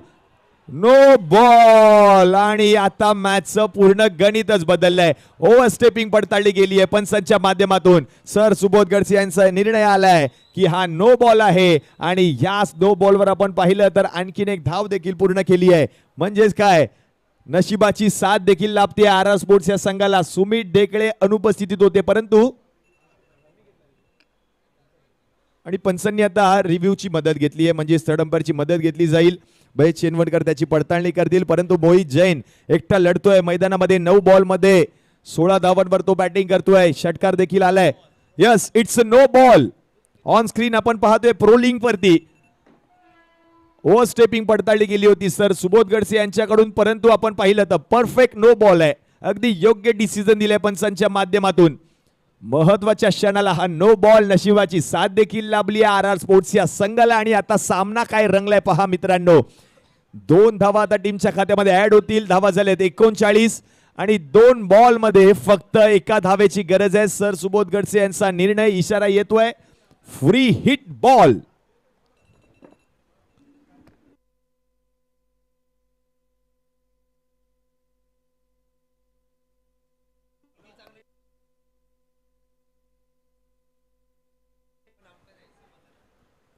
नो बॉल आणि आता मॅचचं पूर्ण गणितच बदललंय. ओव्हर स्टेपिंग पडताळली गेली आहे पंचांच्या माध्यमातून. सर सुबोध गडसे यांचा निर्णय आलाय की हा नो बॉल आहे आणि या नो बॉलवर आपण पाहिलं तर आणखीन एक धाव देखील पूर्ण केली आहे. म्हणजेच काय, नशिबाची साथ देखील लाभते आर स्पोर्ट्स या संघाला. सुमित ढेकळे अनुपस्थितीत होते, परंतु आणि पंचांनी आता रिव्ह्यूची मदत घेतली आहे, म्हणजे थर्ड अंपायरची मदत घेतली जाईल. भय चेनवडकर त्याची पडताळणी करतील, परंतु मोहित जैन एकटा लढतोय मैदानामध्ये. 9 बॉल मध्ये 16 धावांवर तो बॅटिंग करतोय. षटकार देखील आलाय. Yes, it's no ball. On screen आपण पाहतोय प्रो लिंक वरती ओव्हर स्टेपिंग पडताळली गेली होती सर सुबोध गडसे यांच्याकडून, परंतु आपण पाहिलं तर परफेक्ट नो बॉल आहे. अगदी योग्य डिसिजन दिलाय पंचांच्या माध्यमातून. महत्वाच्या क्षणाला हा नो बॉल. नशिबाची साथ देखील लाभली आर आर स्पोर्ट्स या संघाला. आणि आता सामना काय रंगलाय पहा मित्रांनो. 2 धावा आता टीमच्या खात्यामध्ये ऍड होतील. धावा झाल्यात 39 आणि 2 बॉल मध्ये फक्त एका धावेची गरज आहे. सर सुबोध गडसे यांचा निर्णय, इशारा येतोय फ्री हिट बॉल.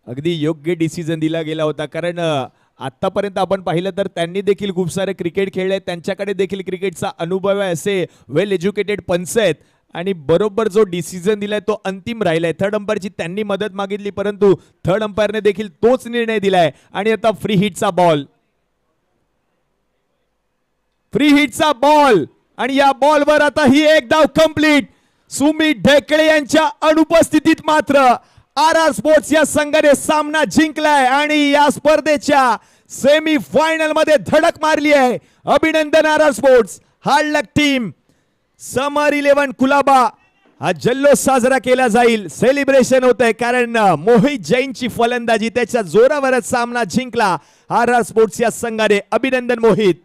अगदी योग्य डिसिजन दिला गेला होता, कारण आतापर्यंत आपण पाहिलं तर त्यांनी देखील खूप सारे क्रिकेट खेळले. त्यांच्याकडे देखील क्रिकेटचा अनुभव आहे. असे वेल एज्युकेटेड पंच आहेत आणि बरोबर जो डिसिजन दिलाय तो अंतिम राहिलाय. थर्ड अंपायरची त्यांनी मदत मागितली, परंतु थर्ड अंपायरने देखील तोच निर्णय दिलाय. आणि आता फ्री हिटचा बॉल. फ्री हिटचा बॉल आणि या बॉलवर आता ही एक धाव कंप्लीट. सुमित ढेकळे यांच्या अनुपस्थितीत मात्र आर आर स्पोर्ट्स या संघाने सामना जिंकलाय आणि या स्पर्धेच्या सेमी फायनल मध्ये धडक मारली आहे. अभिनंदन आर आर स्पोर्ट्स. हार्ड लक टीम. समर 11 कुलाबा हा जल्लोष साजरा केला जाईल. सेलिब्रेशन होत आहे कारण मोहित जैनची फलंदाजी, त्याच्या जोरावरच सामना जिंकला आर आर स्पोर्ट्स या संघाने. अभिनंदन मोहित.